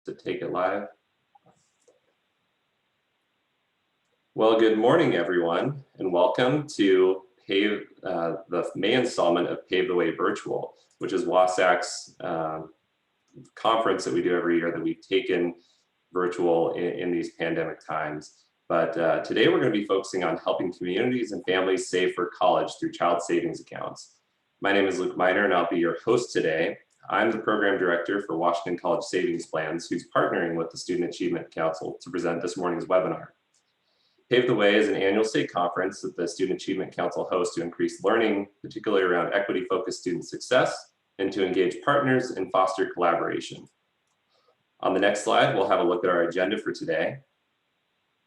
to take it live. Well, good morning, everyone, and welcome to Pave, the May installment of Pave the Way Virtual, which is WASAC's conference that we do every year that we've taken virtual in these pandemic times. But today we're going to be focusing on helping communities and families save for college through child savings accounts. My name is Luke Miner, and I'll be your host today. I'm the program director for Washington College Savings Plans, who's partnering with the Student Achievement Council to present this morning's webinar. Pave the Way is an annual state conference that the Student Achievement Council hosts to increase learning, particularly around equity-focused student success, and to engage partners and foster collaboration. On the next slide, we'll have a look at our agenda for today.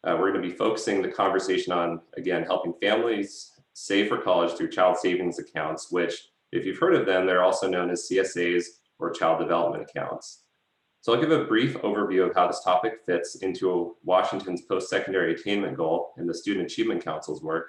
We're going to be focusing the conversation on, again, helping families save for college through child savings accounts, which, if you've heard of them, they're also known as CSAs or child development accounts. So I'll give a brief overview of how this topic fits into Washington's post-secondary attainment goal and the Student Achievement Council's work.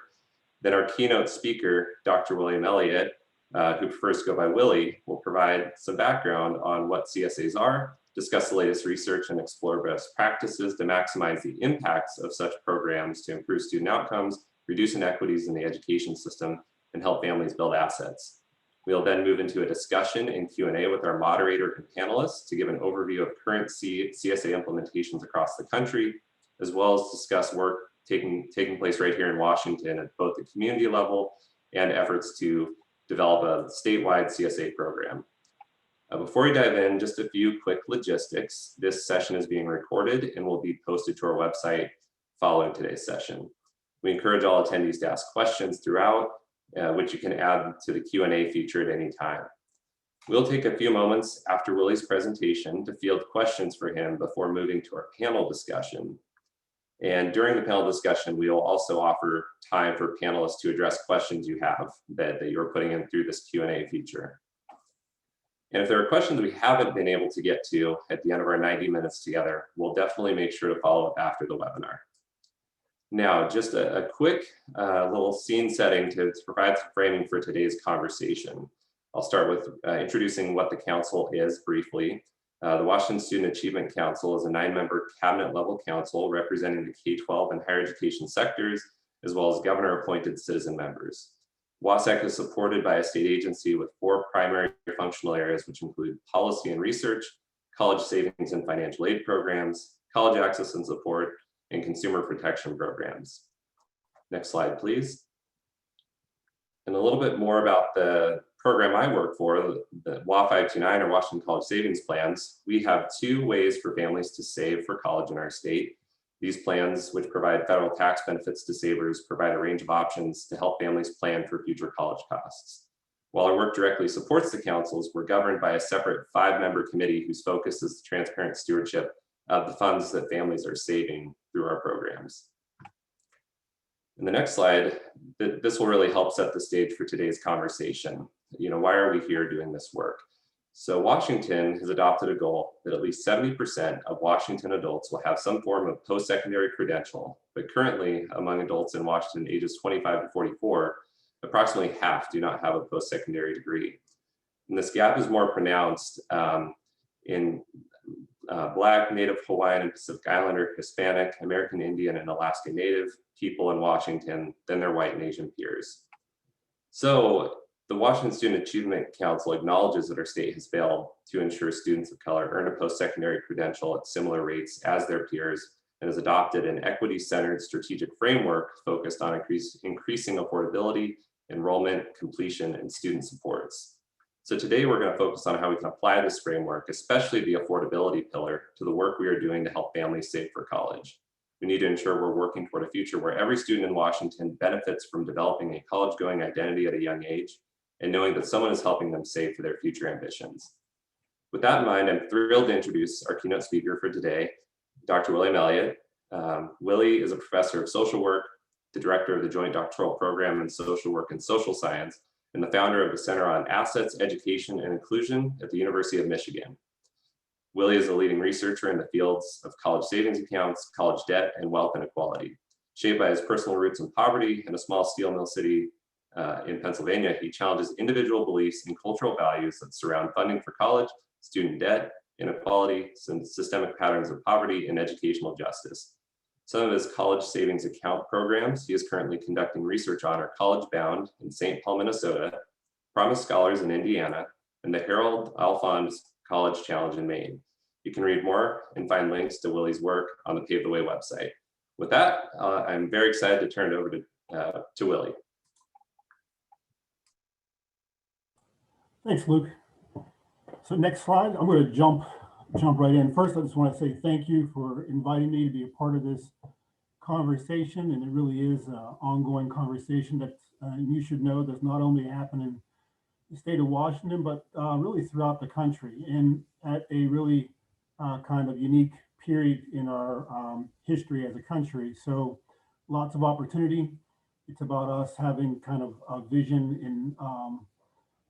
Then our keynote speaker, Dr. William Elliott, who prefers to go by Willie, will provide some background on what CSAs are, discuss the latest research, and explore best practices to maximize the impacts of such programs to improve student outcomes, reduce inequities in the education system, and help families build assets. We'll then move into a discussion and Q&A with our moderator and panelists to give an overview of current CSA implementations across the country, as well as discuss work taking place right here in Washington at both the community level and efforts to develop a statewide CSA program. Before we dive in, just a few quick logistics. This session is being recorded and will be posted to our website following today's session. We encourage all attendees to ask questions throughout, which you can add to the Q&A feature at any time. We'll take a few moments after Willie's presentation to field questions for him before moving to our panel discussion. And during the panel discussion, we will also offer time for panelists to address questions you have that you're putting in through this Q&A feature. And if there are questions we haven't been able to get to at the end of our 90 minutes together, we'll definitely make sure to follow up after the webinar. Now, just a quick little scene setting to provide some framing for today's conversation. I'll start with introducing what the council is briefly. The Washington Student Achievement Council is a 9-member cabinet-level council representing the K-12 and higher education sectors, as well as governor-appointed citizen members. WASAC is supported by a state agency with 4 primary functional areas, which include policy and research, college savings and financial aid programs, college access and support, and consumer protection programs. Next slide, please. And a little bit more about the program I work for, the WA529 or Washington College Savings Plans. We have 2 ways for families to save for college in our state. These plans, which provide federal tax benefits to savers, provide a range of options to help families plan for future college costs. While our work directly supports the councils, we're governed by a separate 5-member committee whose focus is the transparent stewardship of the funds that families are saving through our programs. In the next slide, this will really help set the stage for today's conversation. Why are we here doing this work? So Washington has adopted a goal that at least 70% of Washington adults will have some form of post-secondary credential, but currently among adults in Washington ages 25 to 44, approximately half do not have a post-secondary degree. And this gap is more pronounced in Black, Native Hawaiian and Pacific Islander, Hispanic, American Indian, and Alaska Native people in Washington than their white and Asian peers. So the Washington Student Achievement Council acknowledges that our state has failed to ensure students of color earn a post-secondary credential at similar rates as their peers and has adopted an equity-centered strategic framework focused on increasing affordability, enrollment, completion, and student supports. So today we're going to focus on how we can apply this framework, especially the affordability pillar, to the work we are doing to help families save for college. We need to ensure we're working toward a future where every student in Washington benefits from developing a college-going identity at a young age and knowing that someone is helping them save for their future ambitions. With that in mind, I'm thrilled to introduce our keynote speaker for today, Dr. William Elliott. Willie is a professor of social work, the director of the Joint Doctoral Program in Social Work and Social Science, and the founder of the Center on Assets, Education, and Inclusion at the University of Michigan. Willie is a leading researcher in the fields of college savings accounts, college debt, and wealth inequality. Shaped by his personal roots in poverty in a small steel mill city in Pennsylvania, he challenges individual beliefs and cultural values that surround funding for college, student debt, inequality, some systemic patterns of poverty, and educational justice. Some of his college savings account programs he is currently conducting research on are College Bound in St. Paul, Minnesota, Promise Scholars in Indiana, and the Harold Alphonse College Challenge in Maine. You can read more and find links to Willie's work on the Pave the Way website. With that, I'm very excited to turn it over to Willie. Thanks, Luke. So next slide, I'm going to jump right in. First, I just want to say thank you for inviting me to be a part of this conversation, and it really is an ongoing conversation that you should know does not only happen in the state of Washington, but really throughout the country, and at a really kind of unique period in our history as a country. So lots of opportunity. It's about us having kind of a vision and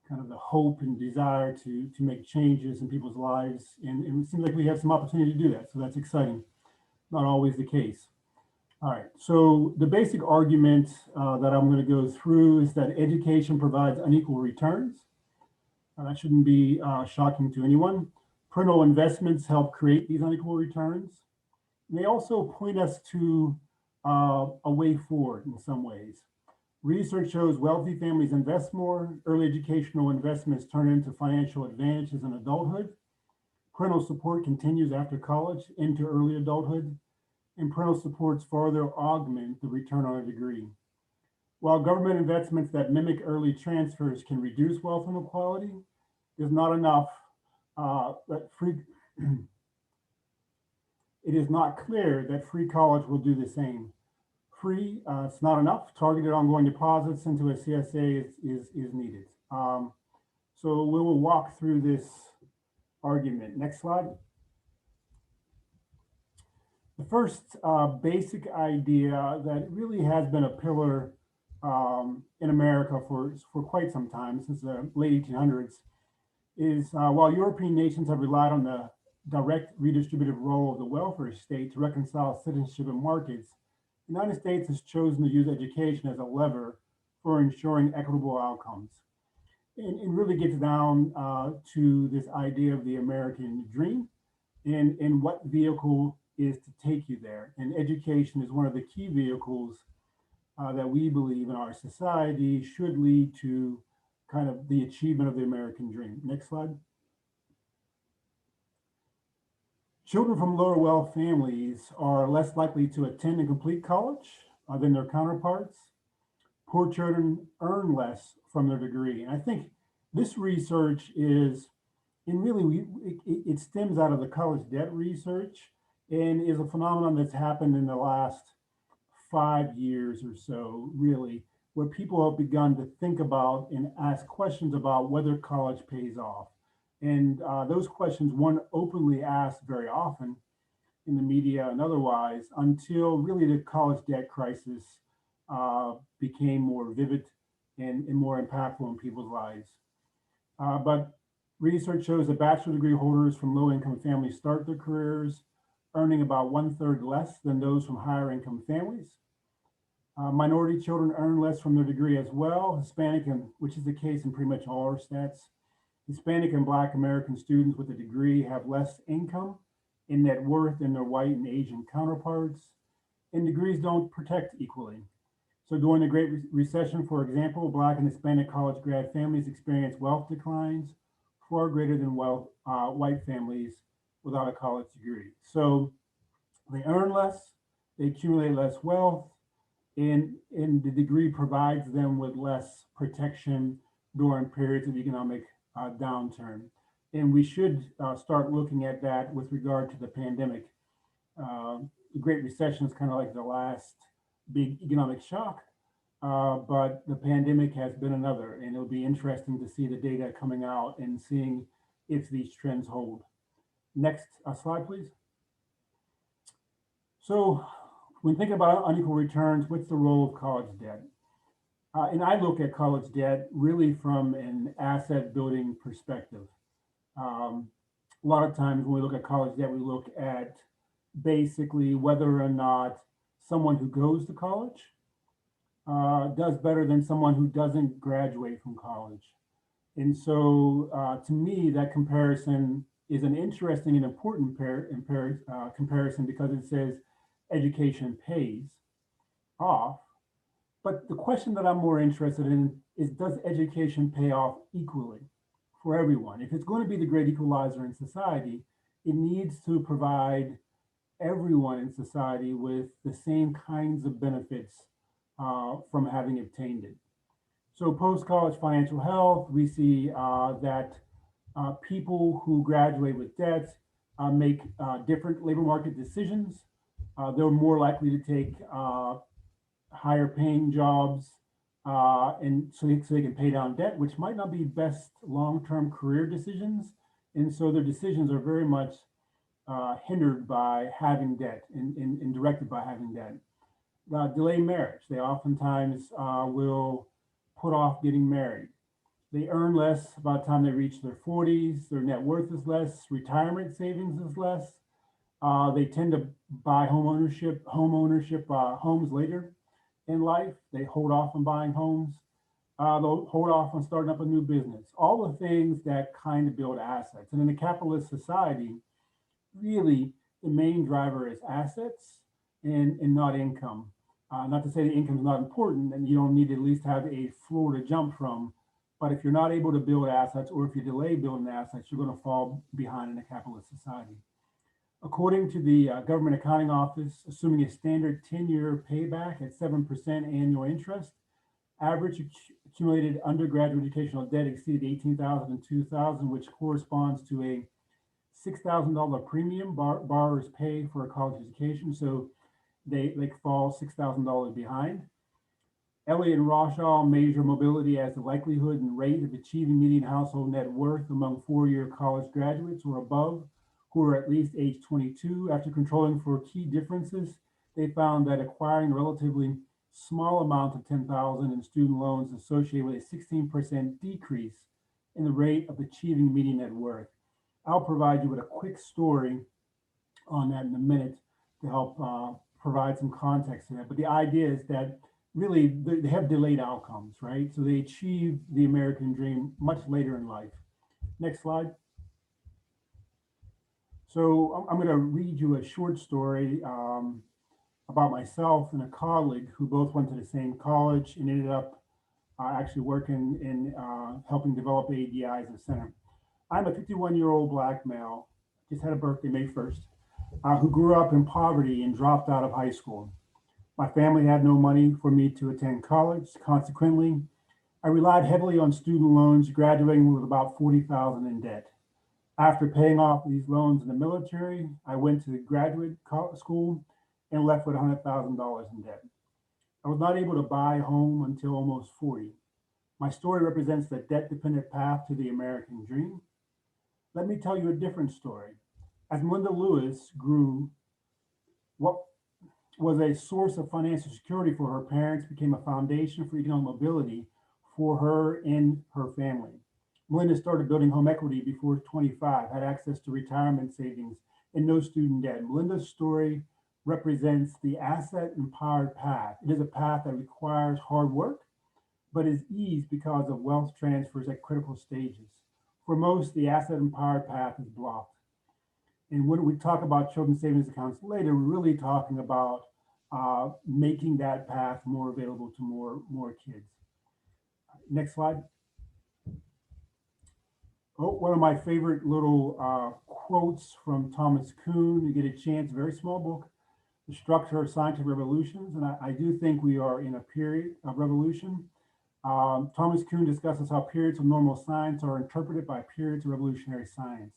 kind of the hope and desire to make changes in people's lives. And it seems like we have some opportunity to do that. So that's exciting. Not always the case. All right, so the basic argument that I'm going to go through is that education provides unequal returns. That shouldn't be shocking to anyone. Parental investments help create these unequal returns. And they also point us to a way forward in some ways. Research shows wealthy families invest more. Early educational investments turn into financial advantages in adulthood. Parental support continues after college into early adulthood. And parental supports further augment the return on a degree. While government investments that mimic early transfers can reduce wealth inequality, there's not enough it is not clear that free college will do the same. Free, it's not enough. Targeted ongoing deposits into a CSA is needed. So we will walk through this argument. Next slide. The first basic idea that really has been a pillar in America for quite some time, since the late 1800s, is while European nations have relied on the direct redistributive role of the welfare state to reconcile citizenship and markets, the United States has chosen to use education as a lever for ensuring equitable outcomes. And really gets down to this idea of the American dream and what vehicle is to take you there. And education is one of the key vehicles that we believe in our society should lead to kind of the achievement of the American dream. Next slide. Children from lower wealth families are less likely to attend and complete college than their counterparts. Poor children earn less from their degree. And I think this research is, and really it stems out of the college debt research and is a phenomenon that's happened in the last 5 years or so, really, where people have begun to think about and ask questions about whether college pays off. And those questions weren't openly asked very often in the media and otherwise until really the college debt crisis became more vivid and more impactful in people's lives. But research shows that bachelor degree holders from low-income families start their careers earning about 1/3 less than those from higher income families. Minority children earn less from their degree as well. Hispanic, which is the case in pretty much all our stats. Hispanic and Black American students with a degree have less income and net worth than their white and Asian counterparts, and degrees don't protect equally. So during the Great Recession, for example, Black and Hispanic college grad families experienced wealth declines far greater than white families without a college degree. So they earn less, they accumulate less wealth, and the degree provides them with less protection during periods of economic downturn. And we should start looking at that with regard to the pandemic. The Great Recession is kind of like the last big economic shock, but the pandemic has been another, and it'll be interesting to see the data coming out and seeing if these trends hold. Next slide, please. So when thinking about unequal returns, what's the role of college debt? And I look at college debt really from an asset building perspective. A lot of times when we look at college debt, we look at basically whether or not someone who goes to college does better than someone who doesn't graduate from college. And so to me, that comparison is an interesting and important comparison because it says education pays off. But the question that I'm more interested in is, does education pay off equally for everyone? If it's going to be the great equalizer in society, it needs to provide everyone in society with the same kinds of benefits from having obtained it. So post-college financial health, we see that people who graduate with debt make different labor market decisions. They're more likely to take higher paying jobs and so they can pay down debt, which might not be best long-term career decisions. And so their decisions are very much hindered by having debt and directed by having debt. Delay marriage. They oftentimes will put off getting married. They earn less by the time they reach their 40s. Their net worth is less. Retirement savings is less. They tend to buy homes later in life. They hold off on buying homes. They'll hold off on starting up a new business. All the things that kind of build assets. And in a capitalist society, really the main driver is assets and not income. Not to say that income is not important and you don't need to at least have a floor to jump from, but if you're not able to build assets or if you delay building assets, you're going to fall behind in a capitalist society. According to the Government Accounting Office, assuming a standard 10-year payback at 7% annual interest, average accumulated undergraduate educational debt exceeded $18,000 in 2000, which corresponds to a $6,000 premium borrowers pay for a college education. So they fall $6,000 behind. Elliott and Roshaw measure mobility as the likelihood and rate of achieving median household net worth among four-year college graduates or above who are at least age 22. After controlling for key differences, they found that acquiring a relatively small amount of $10,000 in student loans associated with a 16% decrease in the rate of achieving median net worth. I'll provide you with a quick story on that in a minute to help provide some context to that. But the idea is that really they have delayed outcomes, right? So they achieve the American dream much later in life. Next slide. So I'm going to read you a short story about myself and a colleague who both went to the same college and ended up actually working in helping develop ADI as a center. I'm a 51-year-old Black male, just had a birthday May 1st, who grew up in poverty and dropped out of high school. My family had no money for me to attend college. Consequently, I relied heavily on student loans, graduating with about $40,000 in debt. After paying off these loans in the military, I went to graduate school and left with $100,000 in debt. I was not able to buy a home until almost 40. My story represents the debt-dependent path to the American dream. Let me tell you a different story. As Melinda Lewis grew, what was a source of financial security for her parents became a foundation for economic mobility for her and her family. Melinda started building home equity before 25, had access to retirement savings and no student debt. Melinda's story represents the asset-empowered path. It is a path that requires hard work, but is eased because of wealth transfers at critical stages. For most, the asset-empowered path is blocked. And when we talk about children's savings accounts later, we're really talking about making that path more available to more kids. Next slide. Oh, one of my favorite little quotes from Thomas Kuhn. You get a chance, very small book, The Structure of Scientific Revolutions. And I do think we are in a period of revolution. Thomas Kuhn discusses how periods of normal science are interpreted by periods of revolutionary science.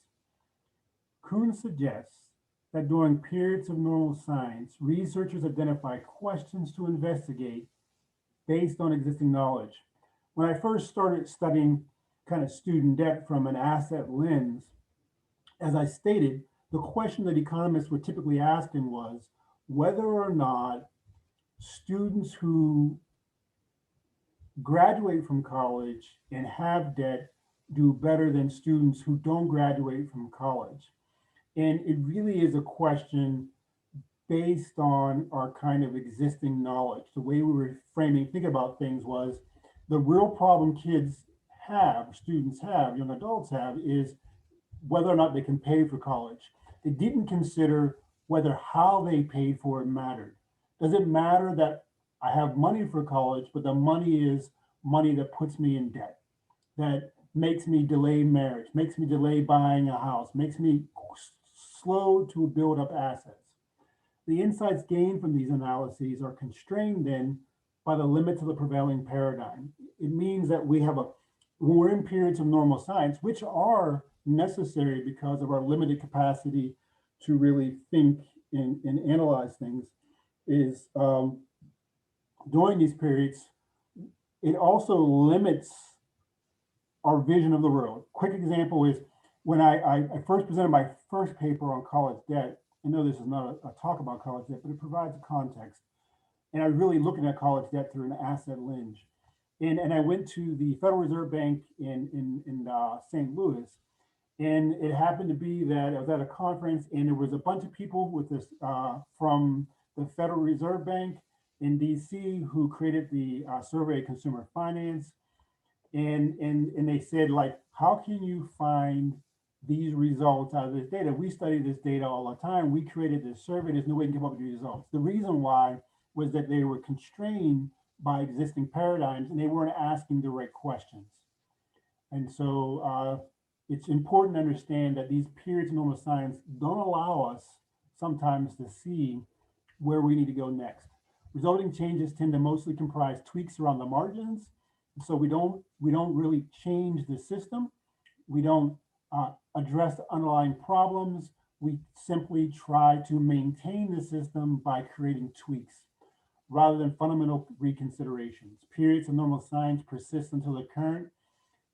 Kuhn suggests that during periods of normal science, researchers identify questions to investigate based on existing knowledge. When I first started studying kind of student debt from an asset lens, as I stated, the question that economists were typically asking was whether or not students who graduate from college and have debt do better than students who don't graduate from college. And it really is a question based on our kind of existing knowledge. The way we were thinking about things was the real problem kids have, students have, young adults have, is whether or not they can pay for college. They didn't consider whether how they paid for it mattered. Does it matter that I have money for college, but the money is money that puts me in debt, that makes me delay marriage, makes me delay buying a house, makes me slow to build up assets? The insights gained from these analyses are constrained then by the limits of the prevailing paradigm. It means that when we're in periods of normal science, which are necessary because of our limited capacity to really think and analyze things, is during these periods, it also limits our vision of the world. Quick example is when I first presented my first paper on college debt. I know this is not a talk about college debt, but it provides a context. And I was really looking at college debt through an asset lens. And I went to the Federal Reserve Bank in St. Louis. And it happened to be that I was at a conference and there was a bunch of people with this from the Federal Reserve Bank in DC who created the Survey of Consumer Finance. And they said, like, how can you find these results out of this data? We study this data all the time. We created this survey. There's no way to come up with these results. The reason why was that they were constrained by existing paradigms and they weren't asking the right questions. And so it's important to understand that these periods of normal science don't allow us sometimes to see where we need to go next. Resulting changes tend to mostly comprise tweaks around the margins. So we don't really change the system. We don't address the underlying problems. We simply try to maintain the system by creating tweaks rather than fundamental reconsiderations. Periods of normal science persist until the current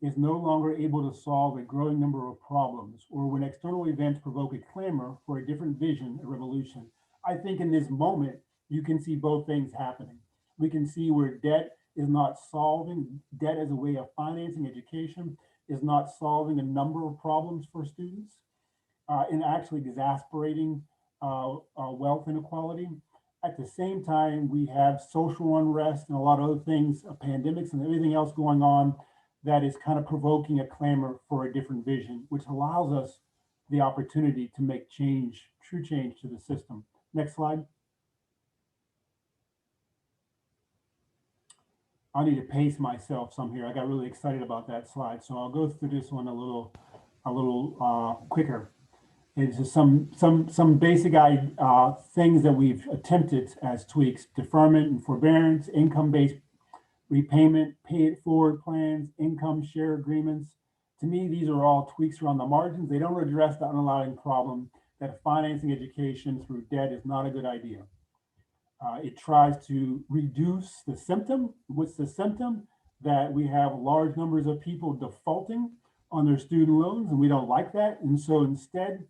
is no longer able to solve a growing number of problems, or when external events provoke a clamor for a different vision, a revolution. I think in this moment, you can see both things happening. We can see where debt is not solving, debt as a way of financing education is not solving a number of problems for students and actually exasperating wealth inequality. At the same time, we have social unrest and a lot of other things, pandemics and everything else going on that is kind of provoking a clamor for a different vision, which allows us the opportunity to make change, true change to the system. Next slide. I need to pace myself some here. I got really excited about that slide, so I'll go through this one a little quicker. It's just some basic things that we've attempted as tweaks: deferment and forbearance, income-based repayment, pay it forward plans, income share agreements. To me, these are all tweaks around the margins. They don't address the underlying problem that financing education through debt is not a good idea. It tries to reduce the symptom. What's the symptom? That we have large numbers of people defaulting on their student loans, and we don't like that. And so instead,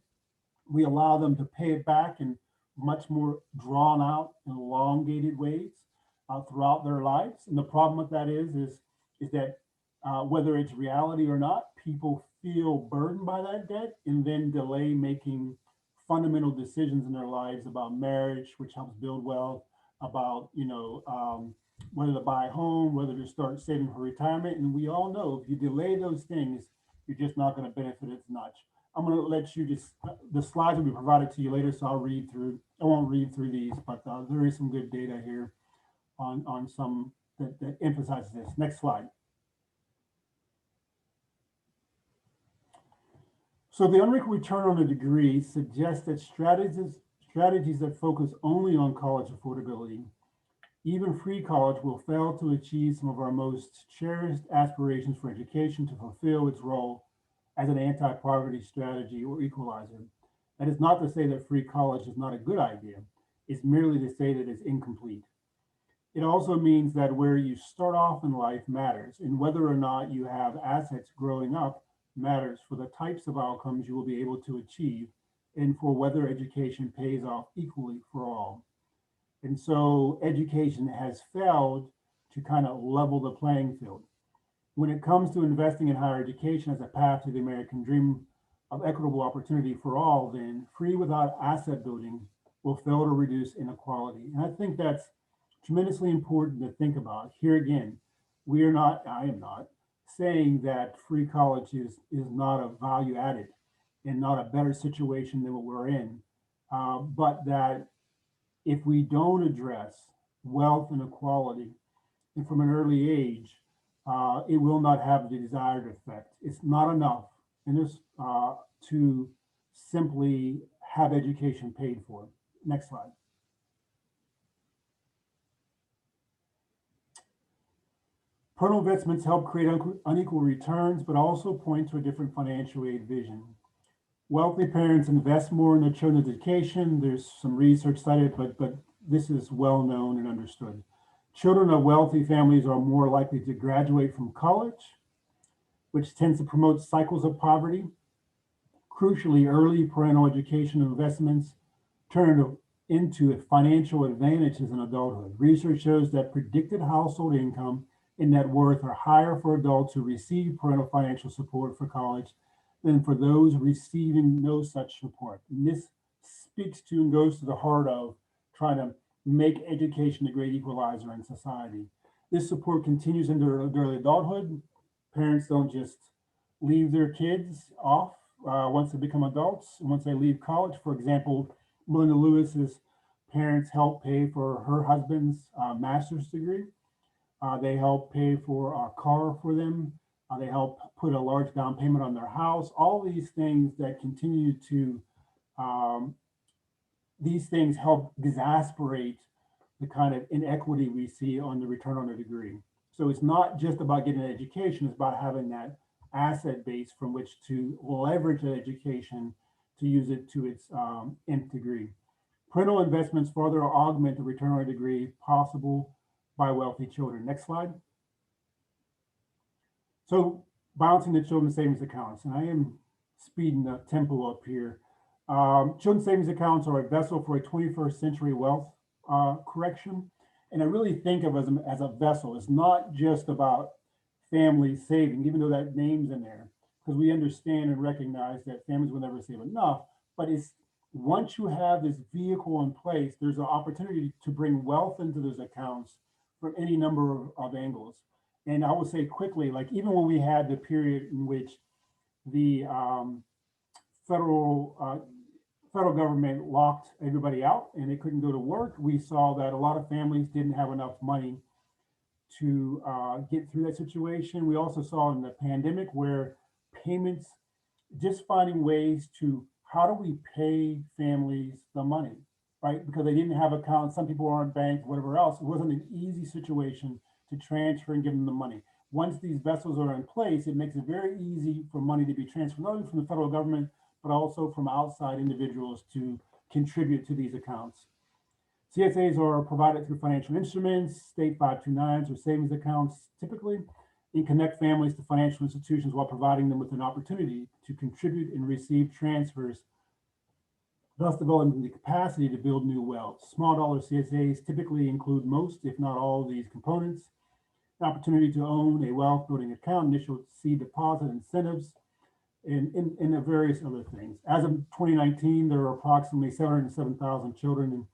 we allow them to pay it back in much more drawn out and elongated ways throughout their lives. And the problem with that is that whether it's reality or not, people feel burdened by that debt and then delay making fundamental decisions in their lives about marriage, which helps build wealth, about whether to buy a home, whether to start saving for retirement. And we all know if you delay those things, you're just not going to benefit as much. I'm going to let you the slides will be provided to you later, so I'll read through. I won't read through these, but there is some good data here on some that emphasizes this. Next slide. So the unwritten return on a degree suggests that strategies that focus only on college affordability, even free college, will fail to achieve some of our most cherished aspirations for education to fulfill its role as an anti-poverty strategy or equalizer. That is not to say that free college is not a good idea. It's merely to say that it's incomplete. It also means that where you start off in life matters, and whether or not you have assets growing up matters for the types of outcomes you will be able to achieve and for whether education pays off equally for all. And so education has failed to kind of level the playing field. When it comes to investing in higher education as a path to the American dream of equitable opportunity for all, then free without asset building will fail to reduce inequality. And I think that's tremendously important to think about. Here again, I am not saying that free college is not a value added. and not a better situation than what we're in. But that if we don't address wealth inequality and from an early age, it will not have the desired effect. It's not enough in this to simply have education paid for. Next slide. Parental investments help create unequal returns, but also point to a different financial aid vision. Wealthy parents invest more in their children's education. There's some research cited, but this is well known and understood. Children of wealthy families are more likely to graduate from college, which tends to promote cycles of poverty. Crucially, early parental education investments turn into financial advantages in adulthood. Research shows that predicted household income and net worth are higher for adults who receive parental financial support for college than for those receiving no such support. And this speaks to and goes to the heart of trying to make education a great equalizer in society. This support continues into early adulthood. Parents don't just leave their kids off once they become adults, once they leave college. For example, Melinda Lewis's parents helped pay for her husband's master's degree. They help pay for a car for them. They help put a large down payment on their house. All these things that continue to, these things help exasperate the kind of inequity we see on the return on a degree. So it's not just about getting an education, it's about having that asset base from which to leverage that education to use it to its nth degree. Parental investments further augment the return on a degree possible by wealthy children. Next slide. So balancing the children's savings accounts, and I am speeding the tempo up here. Children's savings accounts are a vessel for a 21st century wealth correction. And I really think of it as a vessel. It's not just about family saving, even though that name's in there, because we understand and recognize that families will never save enough. But it's once you have this vehicle in place, there's an opportunity to bring wealth into those accounts from any number of angles. And I will say quickly, like even when we had the period in which the federal government locked everybody out and they couldn't go to work, we saw that a lot of families didn't have enough money to get through that situation. We also saw in the pandemic where payments, just finding ways to, how do we pay families the money, right? Because they didn't have accounts, some people aren't banked, whatever else. It wasn't an easy situation to transfer and give them the money. Once these vessels are in place, it makes it very easy for money to be transferred, not only from the federal government, but also from outside individuals to contribute to these accounts. CSAs are provided through financial instruments, state 529s or savings accounts, typically, and connect families to financial institutions while providing them with an opportunity to contribute and receive transfers, thus developing the capacity to build new wealth. Small dollar CSAs typically include most, if not all, of these components: an opportunity to own a wealth building account, initial seed deposit incentives, and various other things. As of 2019, there are approximately 707,000 children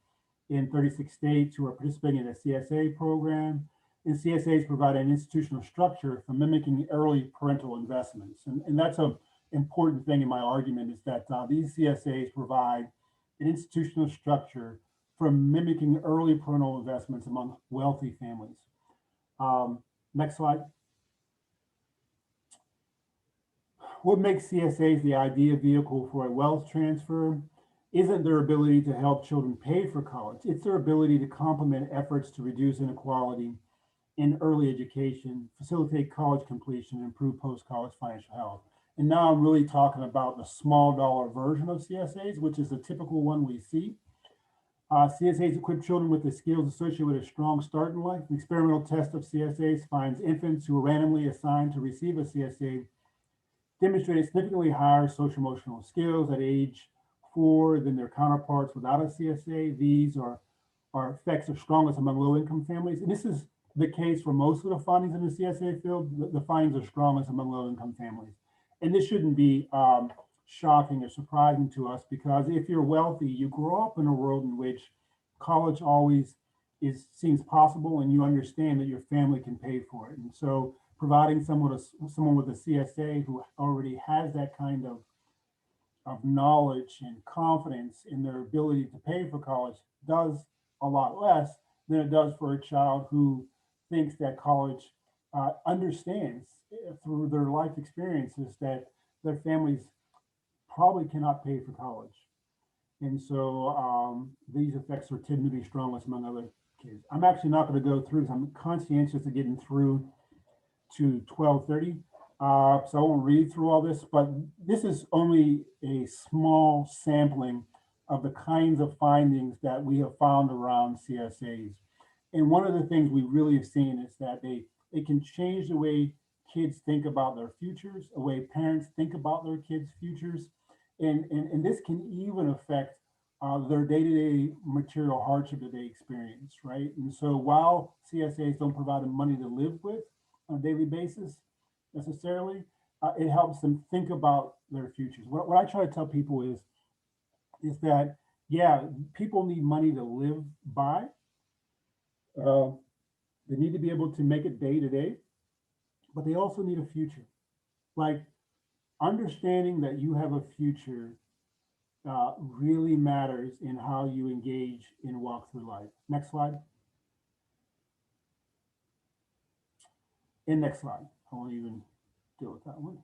in 36 states who are participating in a CSA program. And CSAs provide an institutional structure for mimicking early parental investments. And that's an important thing in my argument, is that these CSAs provide an institutional structure for mimicking early parental investments among wealthy families. Next slide. What makes CSAs the ideal vehicle for a wealth transfer isn't their ability to help children pay for college. It's their ability to complement efforts to reduce inequality in early education, facilitate college completion, and improve post-college financial health. And now I'm really talking about the small dollar version of CSAs, which is the typical one we see. CSAs equip children with the skills associated with a strong start in life. An experimental test of CSAs finds infants who are randomly assigned to receive a CSA demonstrated significantly higher social emotional skills at age 4 than their counterparts without a CSA. These effects are strongest among low-income families. And this is the case for most of the findings in the CSA field. The findings are strongest among low-income families. And this shouldn't be shocking or surprising to us, because if you're wealthy, you grow up in a world in which college always seems possible, and you understand that your family can pay for it. And so providing someone with a CSA who already has that kind of of knowledge and confidence in their ability to pay for college does a lot less than it does for a child who thinks that college understands through their life experiences that their families probably cannot pay for college. And so these effects are tend to be strongest among other kids. I'm actually not going to go through this. I'm conscientious of getting through to 12:30. So I won't read through all this, but this is only a small sampling of the kinds of findings that we have found around CSAs. And one of the things we really have seen is that they can change the way kids think about their futures, the way parents think about their kids' futures. And this can even affect their day-to-day material hardship that they experience, right? And so while CSAs don't provide them money to live with on a daily basis necessarily, it helps them think about their futures. What I try to tell people is that, yeah, people need money to live by. They need to be able to make it day to day, but they also need a future. Like understanding that you have a future really matters in how you engage and walk through life. Next slide. And next slide. I won't even deal with that one.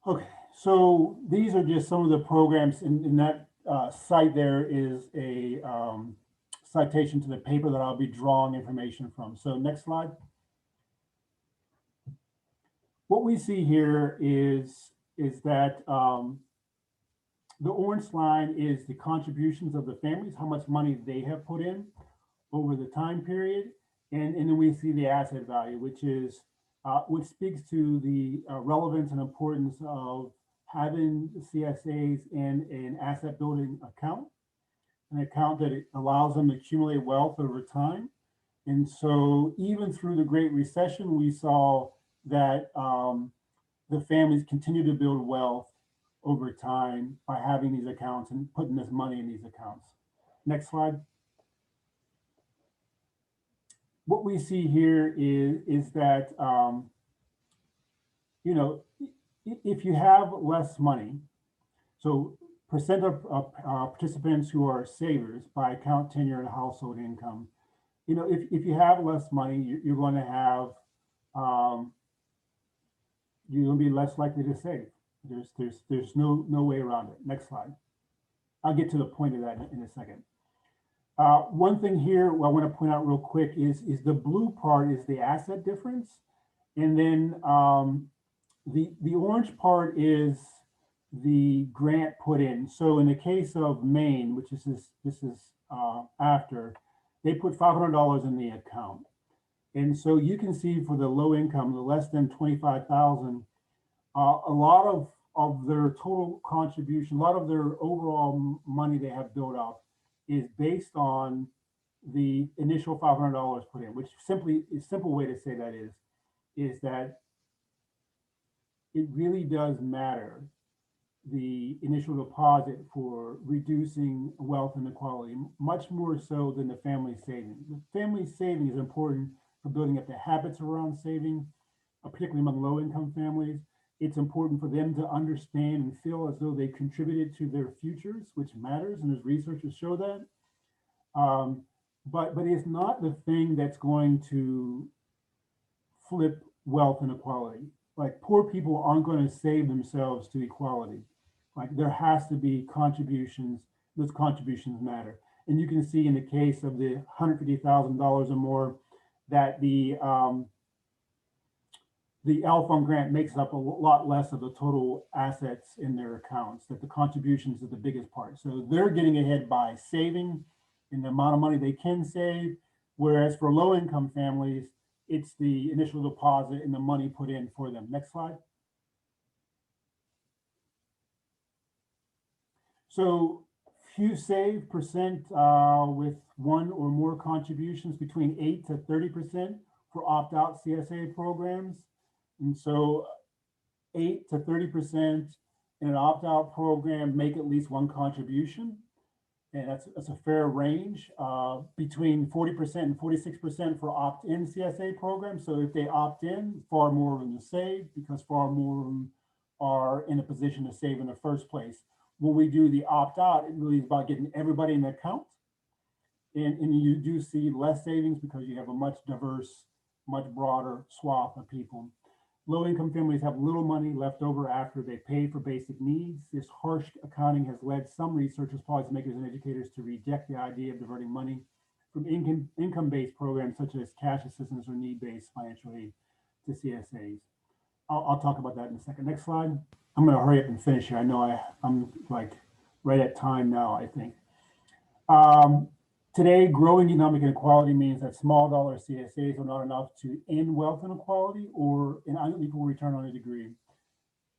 Okay, so these are just some of the programs in that site. There is a citation to the paper that I'll be drawing information from. So next slide. What we see here is that the orange line is the contributions of the families, how much money they have put in over the time period. And then we see the asset value, which speaks to the relevance and importance of having CSAs in an asset building account, an account that allows them to accumulate wealth over time. And so even through the Great Recession, we saw that the families continue to build wealth over time by having these accounts and putting this money in these accounts. Next slide. What we see here is that, you know, if you have less money, so percent of participants who are savers by account tenure and household income, you know, if you have less money, you're going to have, you're going to be less likely to save. There's no way around it. Next slide. I'll get to the point of that in a second. One thing here I want to point out real quick is the blue part is the asset difference. And then the orange part is the grant put in. So in the case of Maine, which this is after, they put $500 in the account. And so you can see for the low income, the less than 25,000, a lot of their total contribution, a lot of their overall money they have built up is based on the initial $500 put in, which simply a simple way to say that is that it really does matter the initial deposit for reducing wealth inequality, much more so than the family saving. The family saving is important for building up the habits around saving, particularly among low-income families. It's important for them to understand and feel as though they contributed to their futures, which matters, and as researchers show that. But it's not the thing that's going to flip wealth inequality. Like poor people aren't going to save themselves to equality. Like there has to be contributions. Those contributions matter. And you can see in the case of the $150,000 or more that the L-Fund grant makes up a lot less of the total assets in their accounts, that the contributions are the biggest part. So they're getting ahead by saving in the amount of money they can save, whereas for low-income families, it's the initial deposit and the money put in for them. Next slide. So few save percent with one or more contributions between 8 to 30% for opt-out CSA programs. And so 8 to 30% in an opt-out program make at least one contribution. And that's a fair range, between 40% and 46% for opt-in CSA programs. So if they opt in, far more of them to save because far more of them are in a position to save in the first place. When we do the opt-out, it really is about getting everybody in the account. And you do see less savings because you have a much diverse, much broader swath of people. Low-income families have little money left over after they pay for basic needs. This harsh accounting has led some researchers, policymakers, and educators to reject the idea of diverting money from income-based programs such as cash assistance or need-based financial aid to CSAs. I'll talk about that in a second. Next slide. I'm going to hurry up and finish here. I know I'm like right at time now, I think. Today, growing economic inequality means that small dollar CSAs are not enough to end wealth inequality or an unequal return on a degree.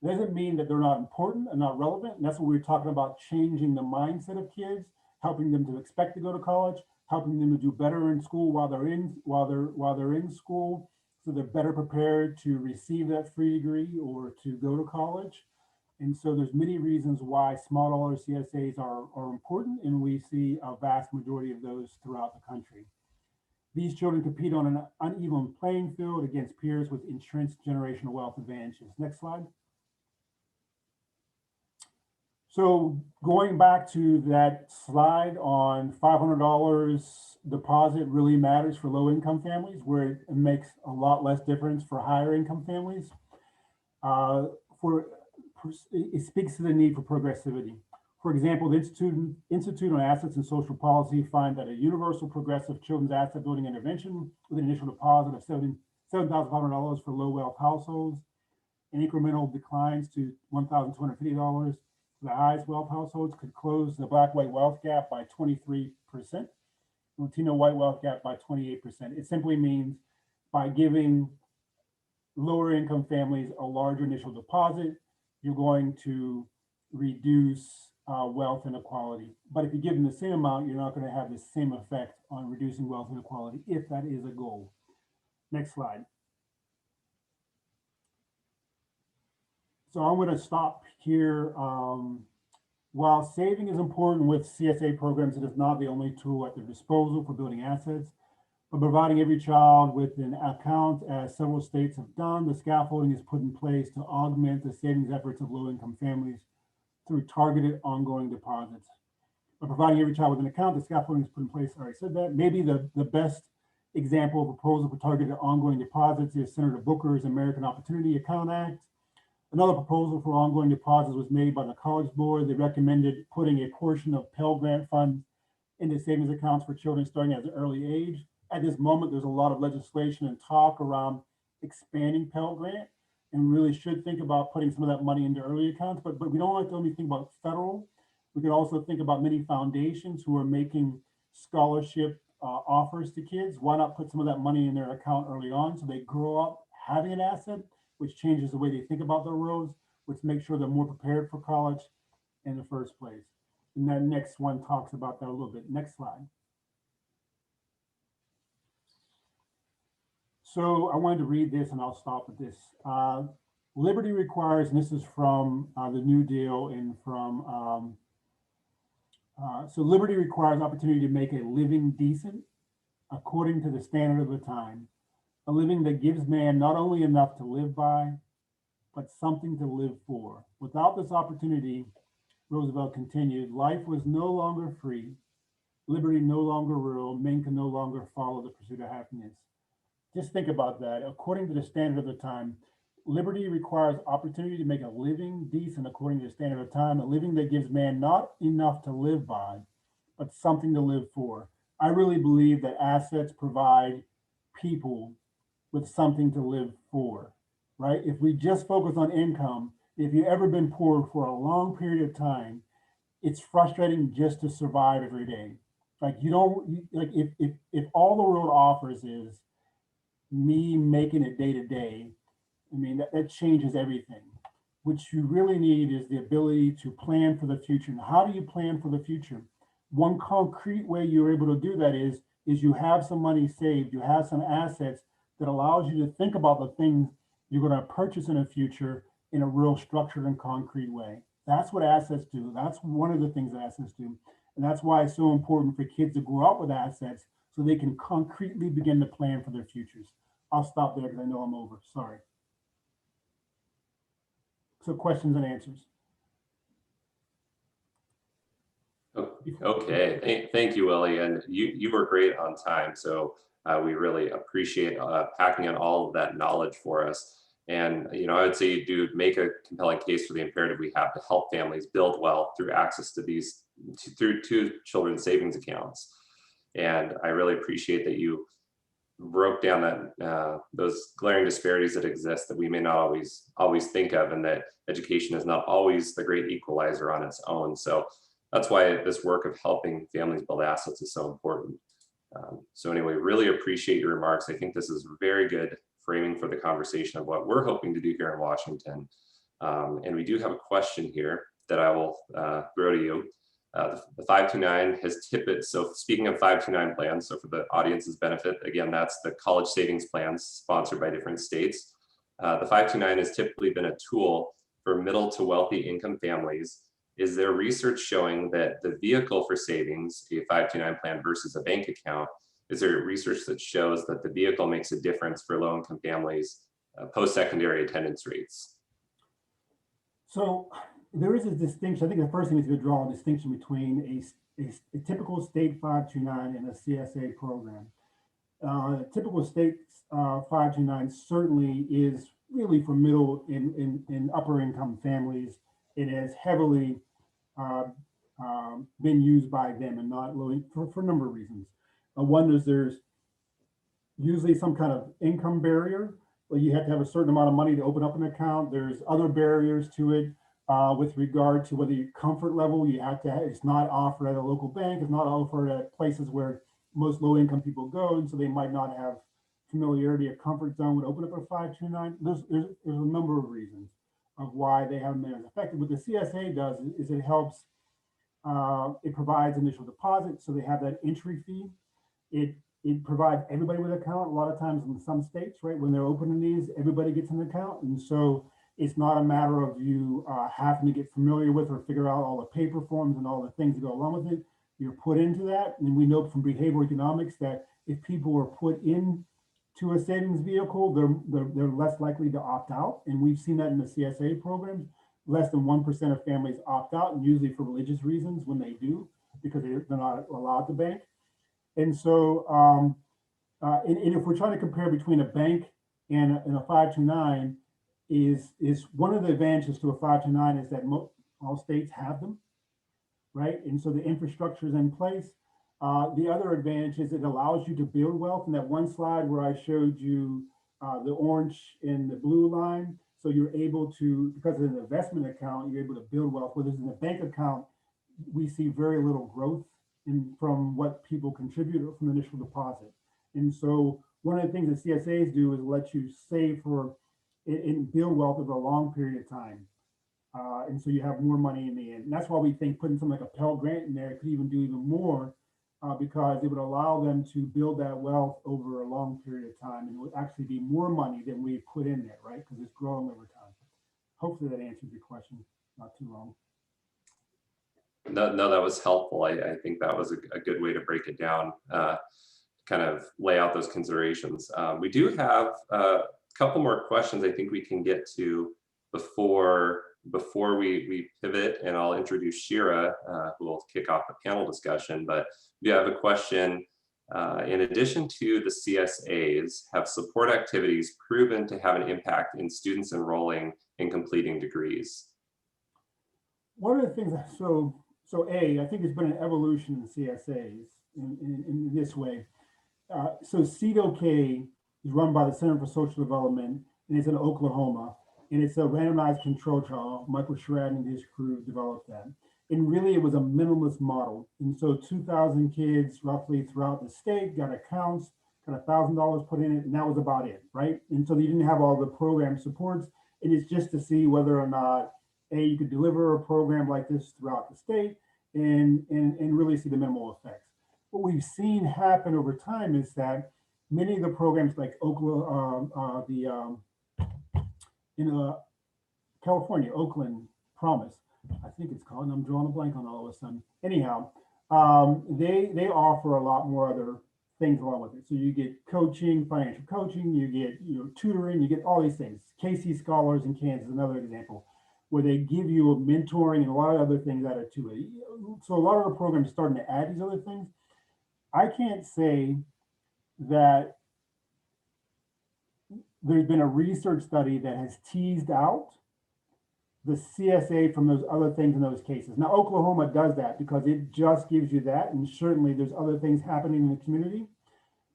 It doesn't mean that they're not important and not relevant. And that's what we're talking about, changing the mindset of kids, helping them to expect to go to college, helping them to do better in school while they're in school, so they're better prepared to receive that free degree or to go to college. And so there's many reasons why small dollar CSAs are important, and we see a vast majority of those throughout the country. These children compete on an uneven playing field against peers with entrenched generational wealth advantages. Next slide. So going back to that slide on $500 deposit really matters for low income families, where it makes a lot less difference for higher income families. It speaks to the need for progressivity. For example, the Institute on Assets and Social Policy find that a universal progressive children's asset building intervention with an initial deposit of $7,500 for low wealth households and incremental declines to $1,250 for the highest wealth households could close the black-white wealth gap by 23%, Latino-white wealth gap by 28%. It simply means by giving lower income families a larger initial deposit, you're going to reduce wealth inequality. But if you give them the same amount, you're not going to have the same effect on reducing wealth inequality, if that is a goal. Next slide. So I'm going to stop here. While saving is important with CSA programs, it is not the only tool at their disposal for building assets. But providing every child with an account, as several states have done, the scaffolding is put in place to augment the savings efforts of low-income families through targeted ongoing deposits. By providing every child with an account, the scaffolding is put in place. I already said that. Maybe the best example of a proposal for targeted ongoing deposits is Senator Booker's American Opportunity Account Act. Another proposal for ongoing deposits was made by the College Board. They recommended putting a portion of Pell Grant funds into savings accounts for children starting at an early age. At this moment, there's a lot of legislation and talk around expanding Pell Grant, and really should think about putting some of that money into early accounts. But we don't like to only think about federal. We can also think about many foundations who are making scholarship offers to kids. Why not put some of that money in their account early on so they grow up having an asset, which changes the way they think about their roads, which makes sure they're more prepared for college in the first place. And that next one talks about that a little bit. Next slide. So I wanted to read this and I'll stop with this. Liberty requires, and this is from the New Deal and from, so liberty requires opportunity to make a living decent according to the standard of the time, a living that gives man not only enough to live by, but something to live for. Without this opportunity, Roosevelt continued, life was no longer free, liberty no longer ruled, men can no longer follow the pursuit of happiness. Just think about that. According to the standard of the time, liberty requires opportunity to make a living decent according to the standard of time, a living that gives man not enough to live by, but something to live for. I really believe that assets provide people with something to live for, right? If we just focus on income, if you've ever been poor for a long period of time, it's frustrating just to survive every day. Like if all the world offers is me making it day to day, I mean, that changes everything. What you really need is the ability to plan for the future. And how do you plan for the future? One concrete way you're able to do that is you have some money saved, you have some assets that allows you to think about the things you're going to purchase in the future in a real structured and concrete way. That's what assets do. That's one of the things that assets do. And that's why it's so important for kids to grow up with assets so they can concretely begin to plan for their futures. I'll stop there because I know I'm over. Sorry. So questions and answers. Okay, thank you, Willie, and you were great on time, so we really appreciate packing in all of that knowledge for us. And I would say you do make a compelling case for the imperative we have to help families build wealth through access to these through children's savings accounts. And I really appreciate that you broke down that those glaring disparities that exist that we may not always think of, and that education is not always the great equalizer on its own. So that's why this work of helping families build assets is so important. So anyway, really appreciate your remarks. I think this is very good framing for the conversation of what we're hoping to do here in Washington. And we do have a question here that I will throw to you. The 529 has tipped. So speaking of 529 plans, so for the audience's benefit, again, that's the college savings plans sponsored by different states. The 529 has typically been a tool for middle to wealthy income families. Is there research showing that the vehicle for savings, a 529 plan versus a bank account, is there research that shows that the vehicle makes a difference for low-income families post-secondary attendance rates? So there is a distinction. I think the first thing is to draw a distinction between a typical state 529 and a CSA program. Typical state 529 certainly is really for middle and upper income families. It has heavily been used by them and not low for a number of reasons. One is there's usually some kind of income barrier, where you have to have a certain amount of money to open up an account. There's other barriers to it with regard to whether your comfort level, you have to have, it's not offered at a local bank, it's not offered at places where most low income people go, and so they might not have familiarity or comfort zone would open up a 529. There's a number of reasons of why they haven't been as effective. What the CSA does is it helps, it provides initial deposit, so they have that entry fee. It provides everybody with an account. A lot of times in some states, right, when they're opening these, everybody gets an account. And so it's not a matter of you having to get familiar with or figure out all the paper forms and all the things that go along with it. You're put into that. And we know from behavioral economics that if people are put in to a savings vehicle, they're less likely to opt out. And we've seen that in the CSA programs. Less than 1% of families opt out, and usually for religious reasons when they do, because they're not allowed to bank. And so, and if we're trying to compare between a bank and a 529, is one of the advantages to a 529 is that all states have them, right? And so the infrastructure is in place. The other advantage is it allows you to build wealth. In that one slide where I showed you the orange and the blue line, so you're able to, because of an investment account, you're able to build wealth. Whereas in a bank account, we see very little growth from what people contribute from the initial deposit. And so one of the things that CSAs do is let you save for and build wealth over a long period of time. And so you have more money in the end. And that's why we think putting something like a Pell Grant in there could even do even more, because it would allow them to build that wealth over a long period of time. And it would actually be more money than we put in there, right? Because it's growing over time. Hopefully that answers your question, not too long. No, that was helpful. I think that was a good way to break it down, kind of lay out those considerations. We do have a couple more questions I think we can get to before we pivot, and I'll introduce Shira, who will kick off the panel discussion. But we have a question. In addition to the CSAs, have support activities proven to have an impact in students enrolling and completing degrees? One of the things, so I think there's been an evolution in CSAs in this way. So CEDOK is run by the Center for Social Development, and it's in Oklahoma, and it's a randomized control trial. Michael Sherrod and his crew developed that. And really it was a minimalist model. And so 2,000 kids roughly throughout the state got accounts, got $1,000 put in it, and that was about it, right? And so you didn't have all the program supports. And it's just to see whether or not you could deliver a program like this throughout the state and really see the minimal effects. What we've seen happen over time is that many of the programs like Oklahoma, in California, Oakland Promise, I think it's called, and I'm drawing a blank on all of a sudden. Anyhow, they offer a lot more other things along with it. So you get coaching, financial coaching, you get tutoring, you get all these things. Casey Scholars in Kansas, another example. where they give you a mentoring and a lot of other things added to it. So a lot of the programs are starting to add these other things. I can't say that there's been a research study that has teased out the CSA from those other things in those cases. Now, Oklahoma does that because it just gives you that. And certainly there's other things happening in the community,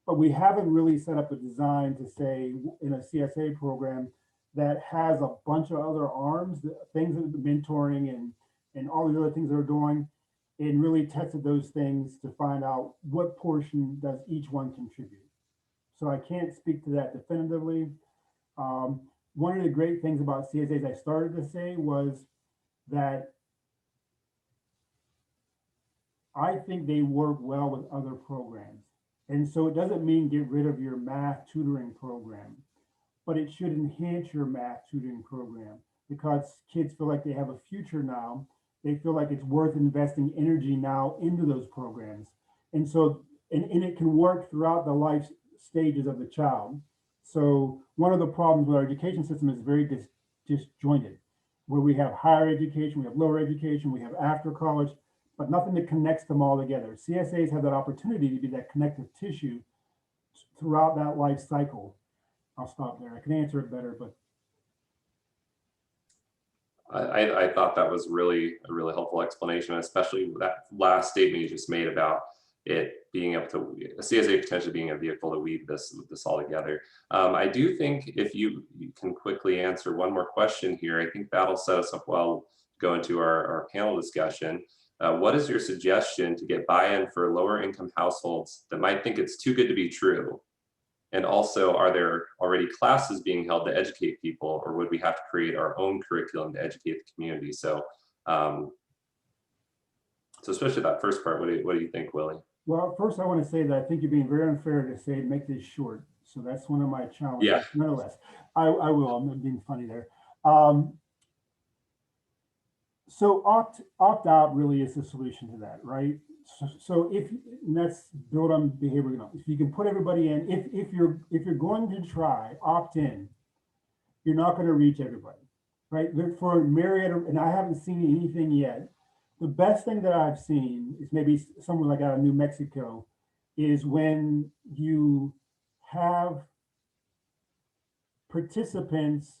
but we haven't really set up a design to say in a CSA program that has a bunch of other arms, things that mentoring and all the other things they're doing, and really tested those things to find out what portion does each one contribute. So I can't speak to that definitively. One of the great things about CSAs I started to say was that I think they work well with other programs. And so it doesn't mean get rid of your math tutoring program, but it should enhance your math tutoring program because kids feel like they have a future now. They feel like it's worth investing energy now into those programs. And so, and it can work throughout the life stages of the child. So one of the problems with our education system is very disjointed, where we have higher education, we have lower education, we have after college, but nothing that connects them all together. CSAs have that opportunity to be that connective tissue throughout that life cycle. I'll stop there. I can answer it better, but I thought that was really a really helpful explanation, especially that last statement you just made about it being able to, a CSA potentially being a vehicle to weave this all together. I do think if you can quickly answer one more question here, I think that'll set us up well to go into our panel discussion. What is your suggestion to get buy-in for lower income households that might think it's too good to be true? And also, are there already classes being held to educate people, or would we have to create our own curriculum to educate the community? So, so especially that first part, what do you think, Willie? well, first I want to say that I think you're being very unfair to say make this short. So that's one of my challenges. Yeah. Nonetheless, I will. I'm being funny there. So opt out really is the solution to that, right? So if let's build on behavioral, if you can put everybody in, if you're going to try opt in, you're not going to reach everybody, right? For Marietta, and I haven't seen anything yet. The best thing that I've seen is maybe somewhere like out of New Mexico, is when you have participants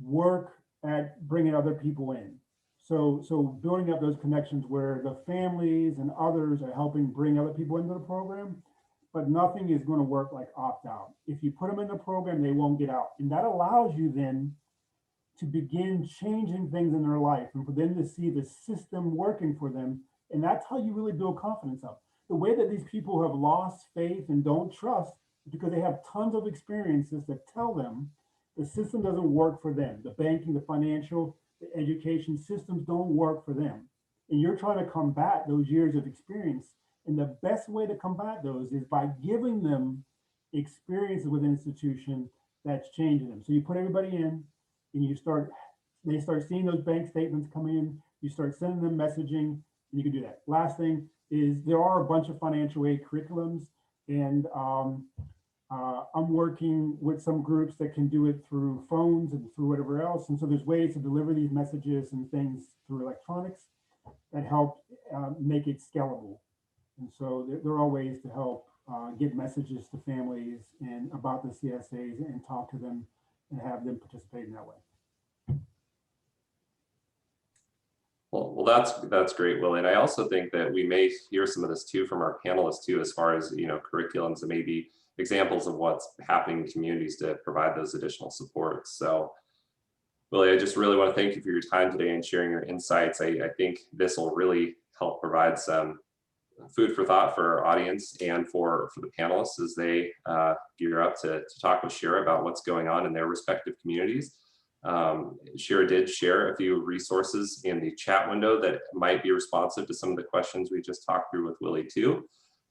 work at bringing other people in. So building up those connections where the families and others are helping bring other people into the program, but nothing is going to work like opt out. If you put them in the program, they won't get out. And that allows you then to begin changing things in their life and for them to see the system working for them. And that's how you really build confidence up. The way that these people have lost faith and don't trust is because they have tons of experiences that tell them the system doesn't work for them. The banking, the financial, the education systems don't work for them. And you're trying to combat those years of experience. And the best way to combat those is by giving them experiences with an institution that's changing them. So you put everybody in and they start seeing those bank statements come in, you start sending them messaging, and you can do that. Last thing is there are a bunch of financial aid curriculums, and I'm working with some groups that can do it through phones and through whatever else. And so there's ways to deliver these messages and things through electronics that help make it scalable. And so there are ways to help get messages to families and about the CSAs and talk to them and have them participate in that way. Well, that's great, Willie. And I also think that we may hear some of this too from our panelists too, as far as curriculums and maybe examples of what's happening in communities to provide those additional supports. So, Willie, I just really want to thank you for your time today and sharing your insights. I think this will really help provide some food for thought for our audience and for the panelists as they gear up to talk with Shira about what's going on in their respective communities. Shira did share a few resources in the chat window that might be responsive to some of the questions we just talked through with Willie too.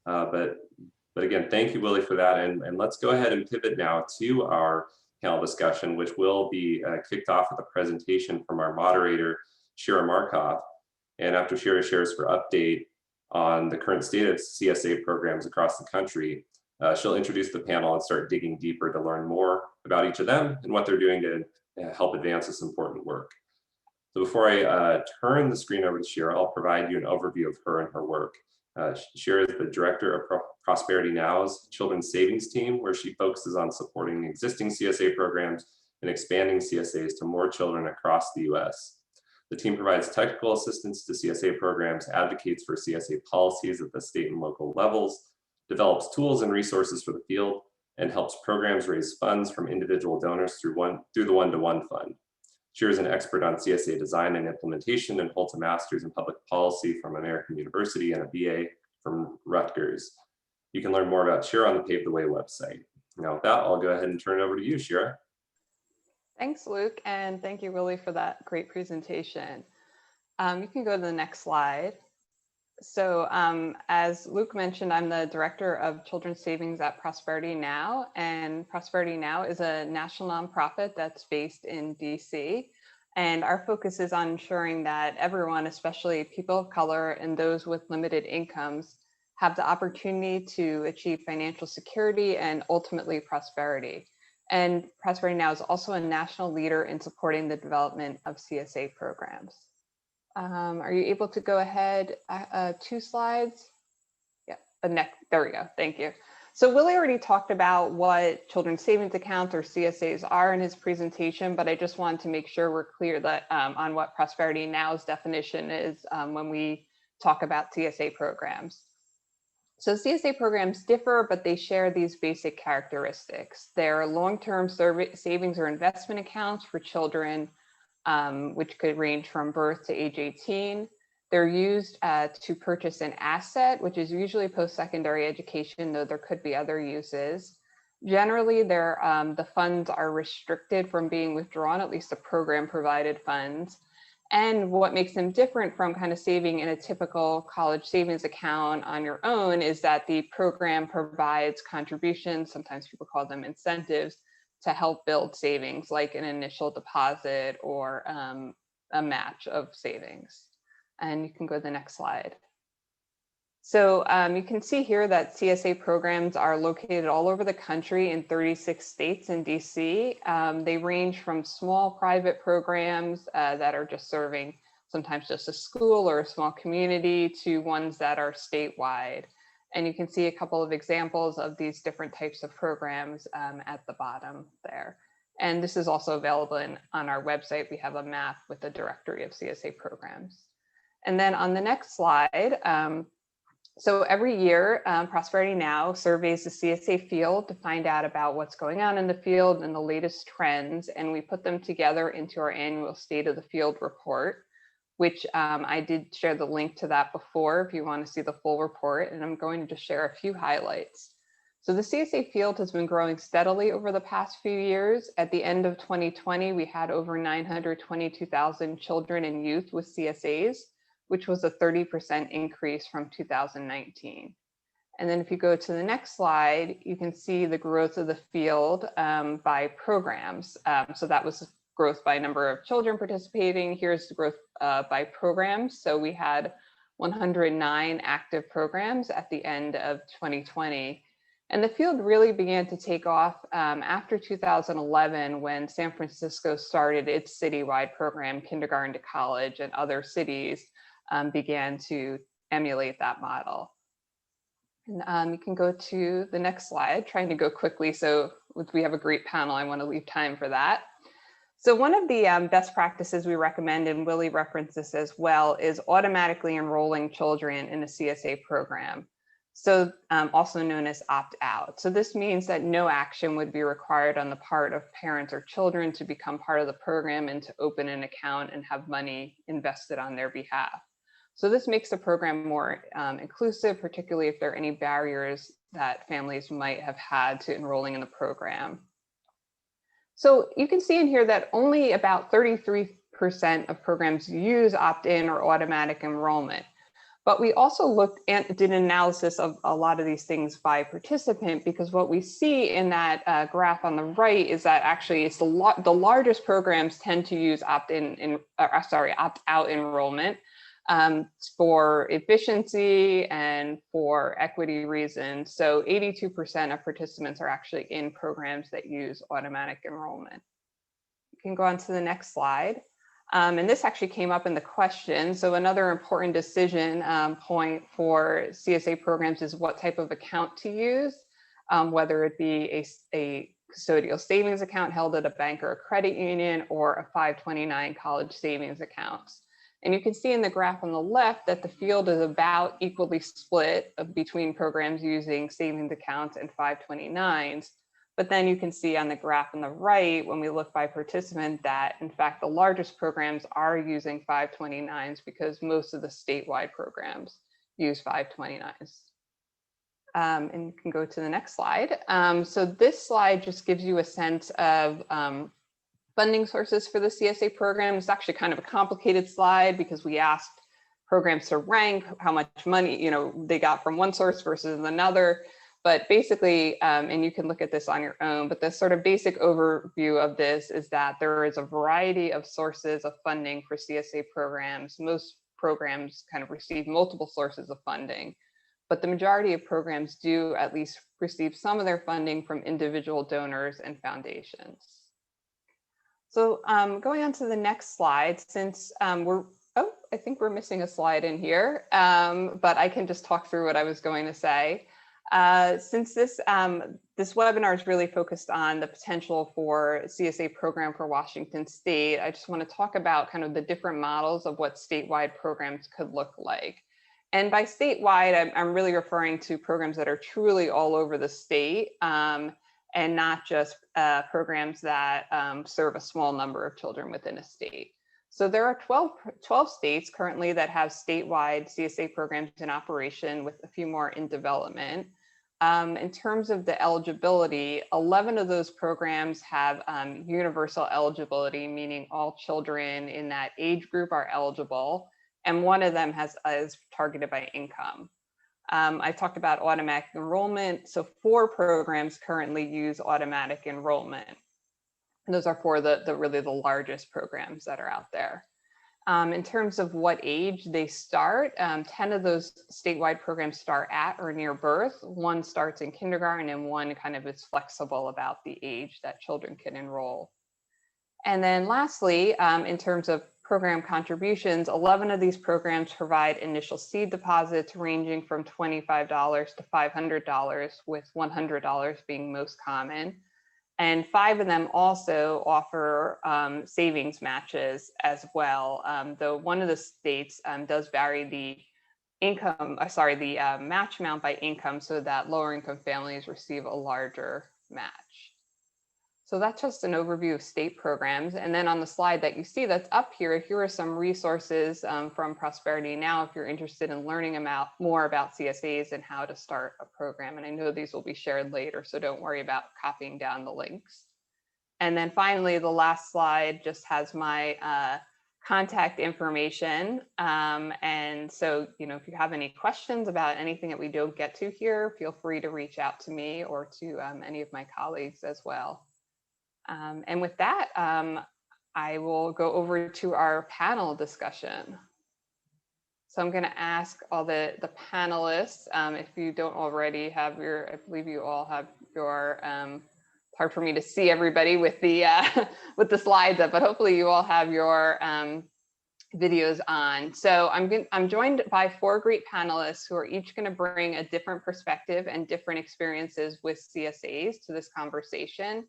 But again, thank you, Willie, for that. And let's go ahead and pivot now to our panel discussion, which will be kicked off with a presentation from our moderator, Shira Markov. And after Shira shares her update on the current state of CSA programs across the country, she'll introduce the panel and start digging deeper to learn more about each of them and what they're doing to help advance this important work. So before I turn the screen over to Shira, I'll provide you an overview of her and her work. Shira is the director of Prosperity Now's Children's Savings Team, where she focuses on supporting existing CSA programs and expanding CSAs to more children across the US. The team provides technical assistance to CSA programs, advocates for CSA policies at the state and local levels, develops tools and resources for the field, and helps programs raise funds from individual donors through the one-to-one fund. Shira is an expert on CSA design and implementation and holds a master's in public policy from American University and a BA from Rutgers. You can learn more about Shira on the Pave the Way website. Now with that, I'll go ahead and turn it over to you, Shira. Thanks, Luke, and thank you, Willie, for that great presentation. You can go to the next slide. So as Luke mentioned, I'm the Director of Children's Savings at Prosperity Now, and Prosperity Now is a national nonprofit that's based in DC. And our focus is on ensuring that everyone, especially people of color and those with limited incomes, have the opportunity to achieve financial security and ultimately prosperity. And Prosperity Now is also a national leader in supporting the development of CSA programs. Are you able to go ahead 2 slides? Yeah, there we go, thank you. So Willie already talked about what children's savings accounts or CSAs are in his presentation, but I just wanted to make sure we're clear that on what Prosperity Now's definition is when we talk about CSA programs. So CSA programs differ, but they share these basic characteristics. They're long-term savings or investment accounts for children, which could range from birth to age 18. They're used to purchase an asset, which is usually post-secondary education, though there could be other uses. Generally, the funds are restricted from being withdrawn, at least the program-provided funds. And what makes them different from kind of saving in a typical college savings account on your own is that the program provides contributions, sometimes people call them incentives, to help build savings, like an initial deposit or a match of savings. And you can go to the next slide. So you can see here that CSA programs are located all over the country in 36 states and DC. They range from small private programs that are just serving sometimes just a school or a small community to ones that are statewide. And you can see a couple of examples of these different types of programs at the bottom there. And this is also available on our website. We have a map with a directory of CSA programs. And then on the next slide, so every year, Prosperity Now surveys the CSA field to find out about what's going on in the field and the latest trends, and we put them together into our annual State of the Field report, which I did share the link to that before if you want to see the full report, and I'm going to just share a few highlights. So the CSA field has been growing steadily over the past few years. At the end of 2020, we had over 922,000 children and youth with CSAs, which was a 30% increase from 2019. And then if you go to the next slide, you can see the growth of the field by programs. So that was growth by number of children participating. Here's the growth by programs. So we had 109 active programs at the end of 2020. And the field really began to take off after 2011 when San Francisco started its citywide program, kindergarten to college, and other cities began to emulate that model. And you can go to the next slide, trying to go quickly. So we have a great panel, I want to leave time for that. So one of the best practices we recommend, and Willie referenced this as well, is automatically enrolling children in a CSA program. So also known as opt-out. So this means that no action would be required on the part of parents or children to become part of the program and to open an account and have money invested on their behalf. So this makes the program more inclusive, particularly if there are any barriers that families might have had to enrolling in the program. So you can see in here that only about 33% of programs use opt-in or automatic enrollment. But we also looked and did an analysis of a lot of these things by participant, because what we see in that graph on the right is that actually it's the largest programs tend to use opt-out enrollment for efficiency and for equity reasons. So 82% of participants are actually in programs that use automatic enrollment. You can go on to the next slide. And this actually came up in the question. So another important decision point for CSA programs is what type of account to use, whether it be a custodial savings account held at a bank or a credit union, or a 529 college savings account. And you can see in the graph on the left that the field is about equally split between programs using savings accounts and 529s. But then you can see on the graph on the right, when we look by participant, that in fact the largest programs are using 529s because most of the statewide programs use 529s. And you can go to the next slide. So this slide just gives you a sense of funding sources for the CSA program. It's actually kind of a complicated slide because we asked programs to rank how much money they got from one source versus another. But basically, and you can look at this on your own, but the sort of basic overview of this is that there is a variety of sources of funding for CSA programs. Most programs kind of receive multiple sources of funding, but the majority of programs do at least receive some of their funding from individual donors and foundations. So going on to the next slide, since I think we're missing a slide in here, but I can just talk through what I was going to say. Since this webinar is really focused on the potential for CSA program for Washington State, I just want to talk about kind of the different models of what statewide programs could look like. And by statewide, I'm really referring to programs that are truly all over the state and not just programs that serve a small number of children within a state. So there are 12 states currently that have statewide CSA programs in operation, with a few more in development. In terms of the eligibility, 11 of those programs have universal eligibility, meaning all children in that age group are eligible, and one of them is targeted by income. I talked about automatic enrollment. So 4 programs currently use automatic enrollment. And those are for really the largest programs that are out there. In terms of what age they start, 10 of those statewide programs start at or near birth. 1 starts in kindergarten, and 1 kind of is flexible about the age that children can enroll. And then lastly, in terms of program contributions, 11 of these programs provide initial seed deposits ranging from $25 to $500, with $100 being most common. And 5 of them also offer savings matches as well, though one of the states does vary the match amount by income, so that lower income families receive a larger match. So that's just an overview of state programs. And then on the slide that you see that's up here are some resources from Prosperity Now if you're interested in learning more about CSAs and how to start a program. And I know these will be shared later, so don't worry about copying down the links. And then finally, the last slide just has my contact information. And so, if you have any questions about anything that we don't get to here, feel free to reach out to me or to any of my colleagues as well. And with that, I will go over to our panel discussion. So I'm going to ask all the panelists, if you don't already have I believe you all have your, it's hard for me to see everybody with the with the slides up, but hopefully you all have your videos on. So I'm joined by 4 great panelists who are each going to bring a different perspective and different experiences with CSAs to this conversation.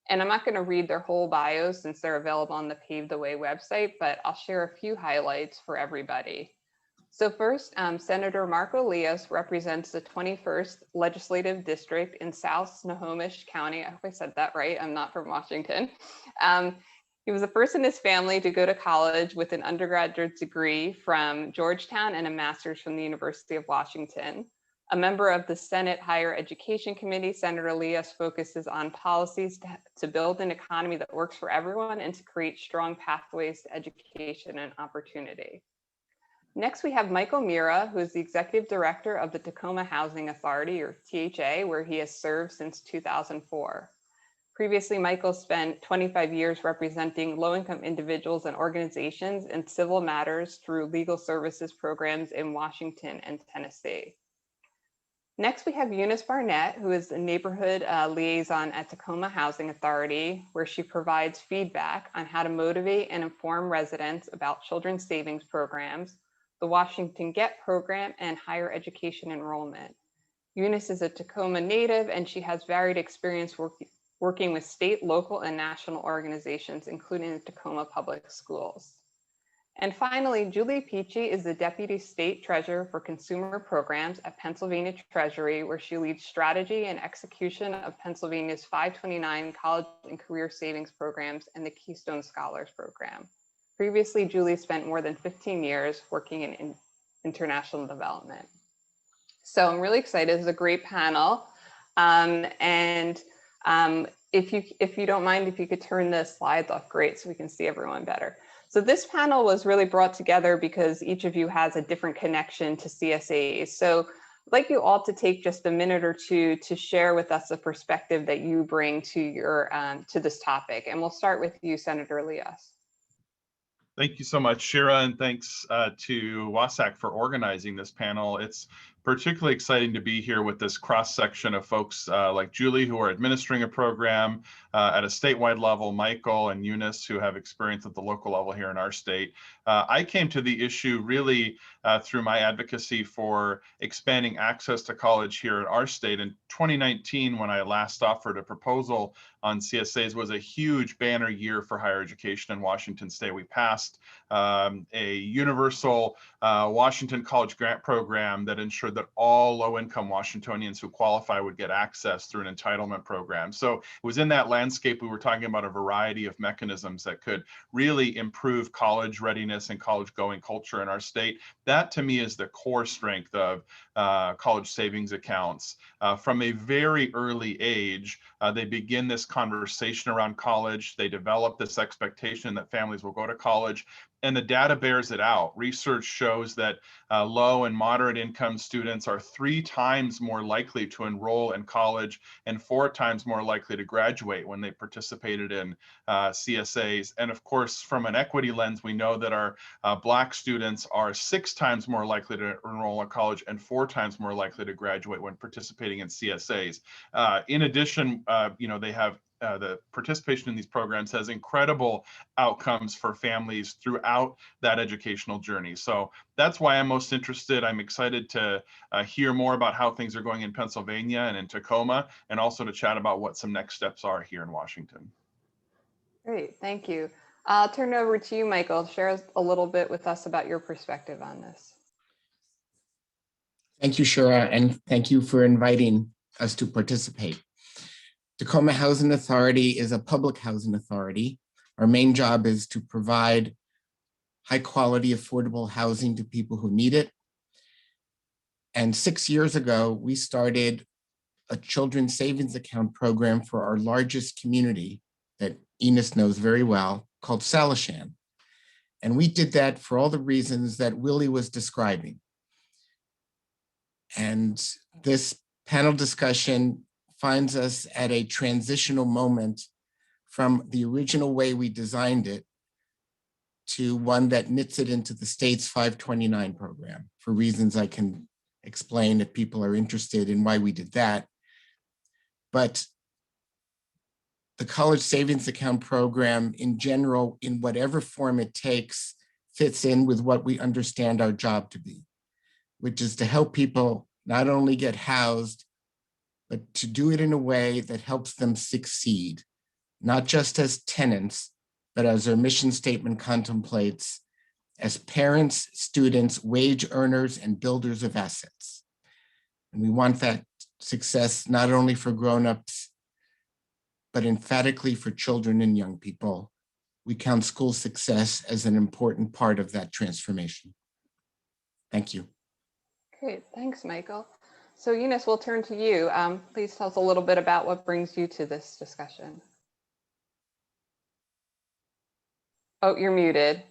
And I'm not going to read their whole bios since they're available on the Pave the Way website, but I'll share a few highlights for everybody. So first, Senator Marco Leos represents the 21st Legislative District in South Snohomish County. I hope I said that right. I'm not from Washington. He was the first in his family to go to college with an undergraduate degree from Georgetown and a master's from the University of Washington. A member of the Senate Higher Education Committee, Senator Leos focuses on policies to build an economy that works for everyone and to create strong pathways to education and opportunity. Next, we have Michael Mira, who is the Executive Director of the Tacoma Housing Authority, or THA, where he has served since 2004. Previously, Michael spent 25 years representing low-income individuals and organizations in civil matters through legal services programs in Washington and Tennessee. Next, we have Eunice Barnett, who is the neighborhood liaison at Tacoma Housing Authority, where she provides feedback on how to motivate and inform residents about children's savings programs, the Washington Get program, and higher education enrollment. Eunice is a Tacoma native, and she has varied experience working with state, local, and national organizations, including the Tacoma Public Schools. And finally, Julie Peachy is the Deputy State Treasurer for Consumer Programs at Pennsylvania Treasury, where she leads strategy and execution of Pennsylvania's 529 college and career savings programs and the Keystone Scholars Program. Previously, Julie spent more than 15 years working in international development. So I'm really excited. This is a great panel. If you don't mind, if you could turn the slides off, great, so we can see everyone better. So this panel was really brought together because each of you has a different connection to CSAs. So I'd like you all to take just a minute or two to share with us the perspective that you bring to your to this topic. And we'll start with you, Senator Elias. Thank you so much, Shira, and thanks to WASAC for organizing this panel. It's particularly exciting to be here with this cross-section of folks like Julie, who are administering a program at a statewide level, Michael and Eunice, who have experience at the local level here in our state. I came to the issue really through my advocacy for expanding access to college here in our state. In 2019, when I last offered a proposal on CSAs, was a huge banner year for higher education in Washington state. We passed a universal Washington College Grant Program that ensured that all low-income Washingtonians who qualify would get access through an entitlement program. So it was in that landscape we were talking about a variety of mechanisms that could really improve college readiness and college-going culture in our state. That, to me, is the core strength of college savings accounts. From a very early age, they begin this conversation around college. They develop this expectation that families will go to college, and the data bears it out. Research shows that low and moderate income students are 3 times more likely to enroll in college and 4 times more likely to graduate when they participated in CSAs. And of course, from an equity lens, we know that our Black students are 6 times more likely to enroll in college and 4 times more likely to graduate when participating in CSAs. In addition, they have the participation in these programs has incredible outcomes for families throughout that educational journey. So that's why I'm most interested. I'm excited to hear more about how things are going in Pennsylvania and in Tacoma, and also to chat about what some next steps are here in Washington. Great, thank you. I'll turn it over to you, Michael. Share a little bit with us about your perspective on this. Thank you, Shira, and thank you for inviting us to participate. Tacoma Housing Authority is a public housing authority. Our main job is to provide high quality, affordable housing to people who need it. And 6 years ago, we started a children's savings account program for our largest community that Eunice knows very well, called Salishan. And we did that for all the reasons that Willie was describing. And this panel discussion finds us at a transitional moment from the original way we designed it to one that knits it into the state's 529 program, for reasons I can explain if people are interested in why we did that. But the college savings account program in general, in whatever form it takes, fits in with what we understand our job to be, which is to help people not only get housed, but to do it in a way that helps them succeed, not just as tenants, but as our mission statement contemplates, as parents, students, wage earners, and builders of assets. And we want that success not only for grown-ups, but emphatically for children and young people. We count school success as an important part of that transformation. Thank you. Great, thanks, Michael. So Eunice, we'll turn to you. Please tell us a little bit about what brings you to this discussion. Oh, you're muted.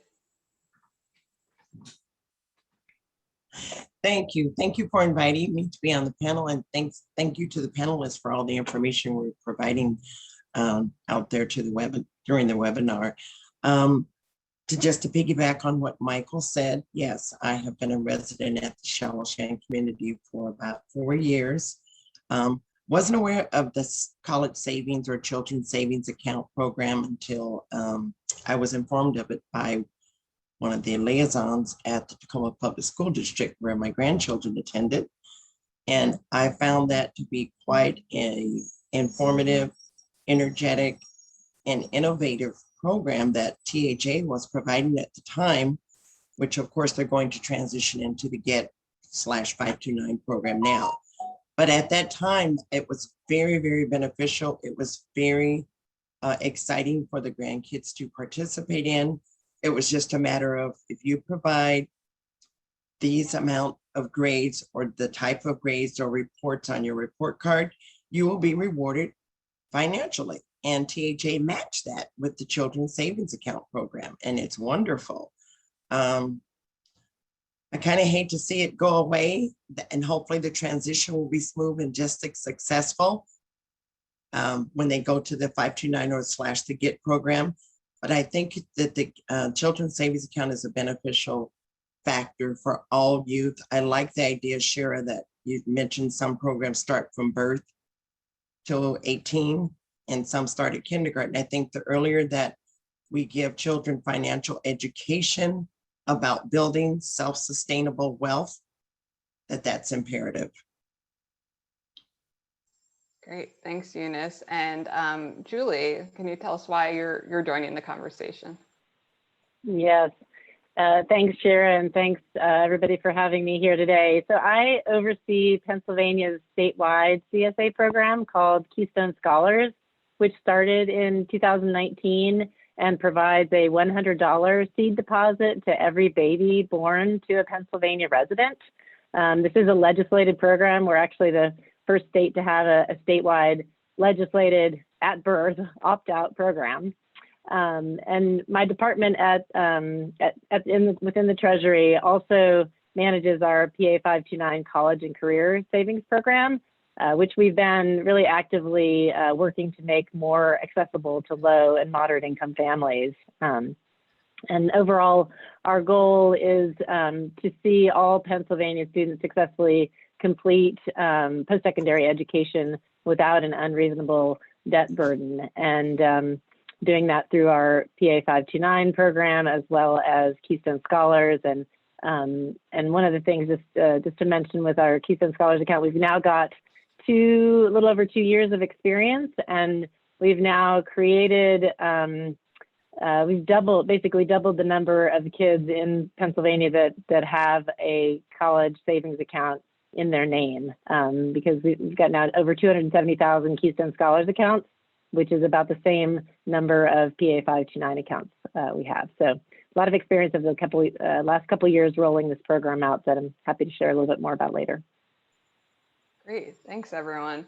Thank you. Thank you for inviting me to be on the panel, and thank you to the panelists for all the information we're providing out there to the web during the webinar. to piggyback on what Michael said, yes, I have been a resident at the Shawshan community for about 4 years. Wasn't aware of this college savings or children's savings account program until I was informed of it by one of the liaisons at the Tacoma Public School District where my grandchildren attended. And I found that to be quite a informative, energetic, and innovative program that THA was providing at the time, which of course they're going to transition into the GET/529 program now. But at that time, it was very, very beneficial. It was very exciting for the grandkids to participate in. It was just a matter of if you provide these amount of grades or the type of grades or reports on your report card, you will be rewarded financially. And THA matched that with the Children's Savings Account program, and it's wonderful. I kind of hate to see it go away, and hopefully the transition will be smooth and just as successful when they go to the 529 or / the GET program. But I think that the Children's Savings Account is a beneficial factor for all youth. I like the idea, Shira, that you mentioned some programs start from birth till 18 and some start at kindergarten. I think the earlier that we give children financial education about building self-sustainable wealth, that's imperative. Great, thanks, Eunice. And Julie, can you tell us why you're joining the conversation? Yes, thanks, Shira, and thanks everybody for having me here today. So I oversee Pennsylvania's statewide CSA program called Keystone Scholars, which started in 2019 and provides a $100 seed deposit to every baby born to a Pennsylvania resident. This is a legislated program. We're actually the first state to have a statewide legislated at birth opt-out program. And my department within the Treasury also manages our PA 529 College and Career Savings Program, which we've been really actively working to make more accessible to low and moderate income families. And overall, our goal is to see all Pennsylvania students successfully complete post-secondary education without an unreasonable debt burden. And doing that through our PA 529 program, as well as Keystone Scholars. And one of the things, just to mention with our Keystone Scholars account, we've now got a little over 2 years of experience, and we've now created, we've basically doubled the number of kids in Pennsylvania that have a college savings account in their name, because we've got now over 270,000 Keystone Scholars accounts, which is about the same number of PA 529 accounts we have. So a lot of experience of the last couple of years rolling this program out that I'm happy to share a little bit more about later. Great, thanks everyone.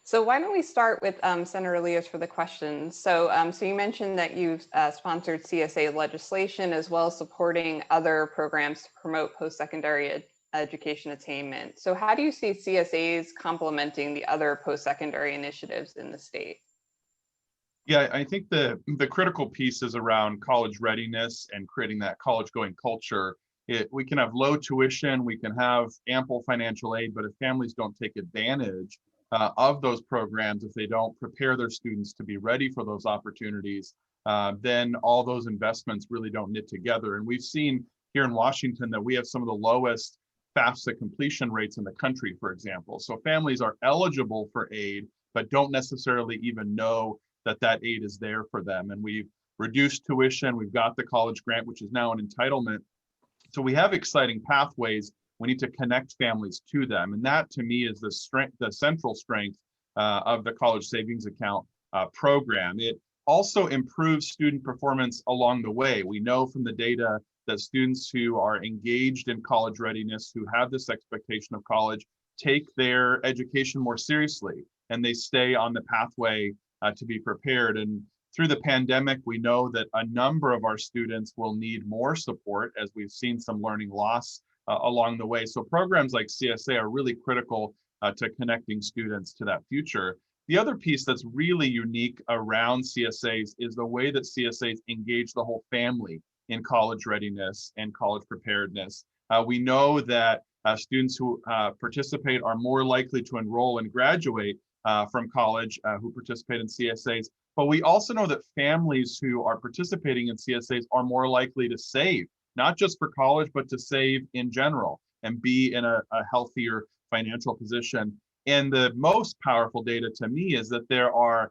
So why don't we start with Senator Elias for the questions. So you mentioned that you've sponsored CSA legislation as well as supporting other programs to promote post-secondary education attainment. So how do you see CSAs complementing the other post-secondary initiatives in the state? Yeah, I think the critical piece is around college readiness and creating that college going culture. We can have low tuition, we can have ample financial aid, but if families don't take advantage of those programs, if they don't prepare their students to be ready for those opportunities, then all those investments really don't knit together. And we've seen here in Washington that we have some of the lowest FAFSA completion rates in the country, for example. So families are eligible for aid, but don't necessarily even know that aid is there for them. And we've reduced tuition. We've got the college grant, which is now an entitlement. So we have exciting pathways. We need to connect families to them. And that to me is the central strength of the college savings account program. It also improves student performance along the way. We know from the data that students who are engaged in college readiness, who have this expectation of college, take their education more seriously, and they stay on the pathway to be prepared. And through the pandemic, we know that a number of our students will need more support as we've seen some learning loss along the way. So programs like CSA are really critical to connecting students to that future. The other piece that's really unique around CSAs is the way that CSAs engage the whole family in college readiness and college preparedness. We know that students who participate are more likely to enroll and graduate from college who participate in CSAs. But we also know that families who are participating in CSAs are more likely to save, not just for college, but to save in general and be in a healthier financial position. And the most powerful data to me is that there are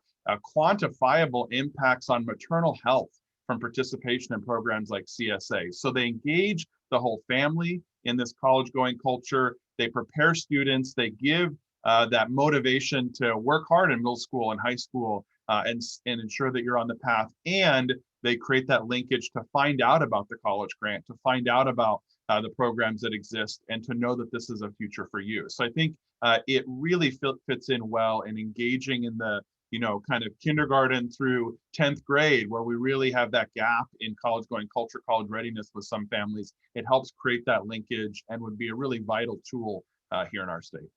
quantifiable impacts on maternal health from participation in programs like CSA. So they engage the whole family in this college-going culture. They prepare students. They give that motivation to work hard in middle school and high school and ensure that you're on the path. And they create that linkage to find out about the college grant, to find out about the programs that exist, and to know that this is a future for you. So I think it really fits in well in engaging in the kind of kindergarten through 10th grade, where we really have that gap in college-going culture, college readiness with some families. It helps create that linkage and would be a really vital tool here in our state.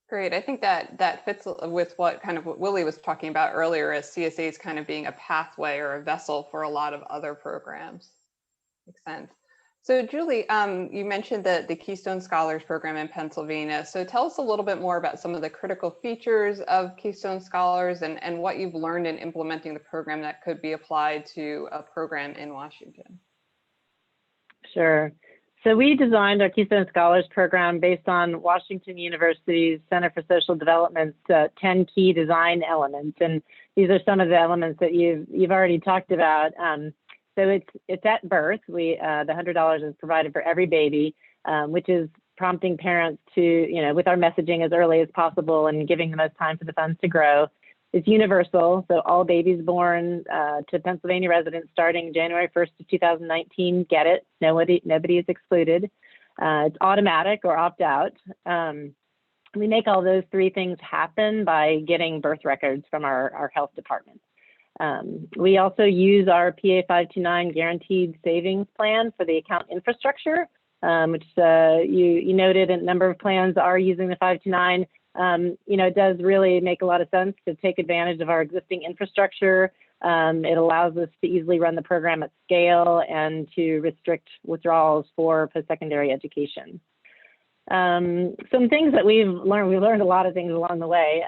Great. I think that fits with what Willie was talking about earlier, as CSAs kind of being a pathway or a vessel for a lot of other programs. Makes sense. So Julie, you mentioned the Keystone Scholars Program in Pennsylvania. So tell us a little bit more about some of the critical features of Keystone Scholars and what you've learned in implementing the program that could be applied to a program in Washington. Sure. So we designed our Keystone Scholars Program based on Washington University's Center for Social Development's 10 key design elements. And these are some of the elements that you've already talked about. So it's at birth. The $100 is provided for every baby, which is prompting parents to, with our messaging as early as possible and giving the most time for the funds to grow. It's universal, so all babies born to Pennsylvania residents starting January 1st of 2019 get it. Nobody is excluded. It's automatic or opt out. We make all those three things happen by getting birth records from our health department. We also use our PA 529 guaranteed savings plan for the account infrastructure, which you noted a number of plans are using the 529. It does really make a lot of sense to take advantage of our existing infrastructure. It allows us to easily run the program at scale and to restrict withdrawals for post-secondary education. Some things that we've learned a lot of things along the way.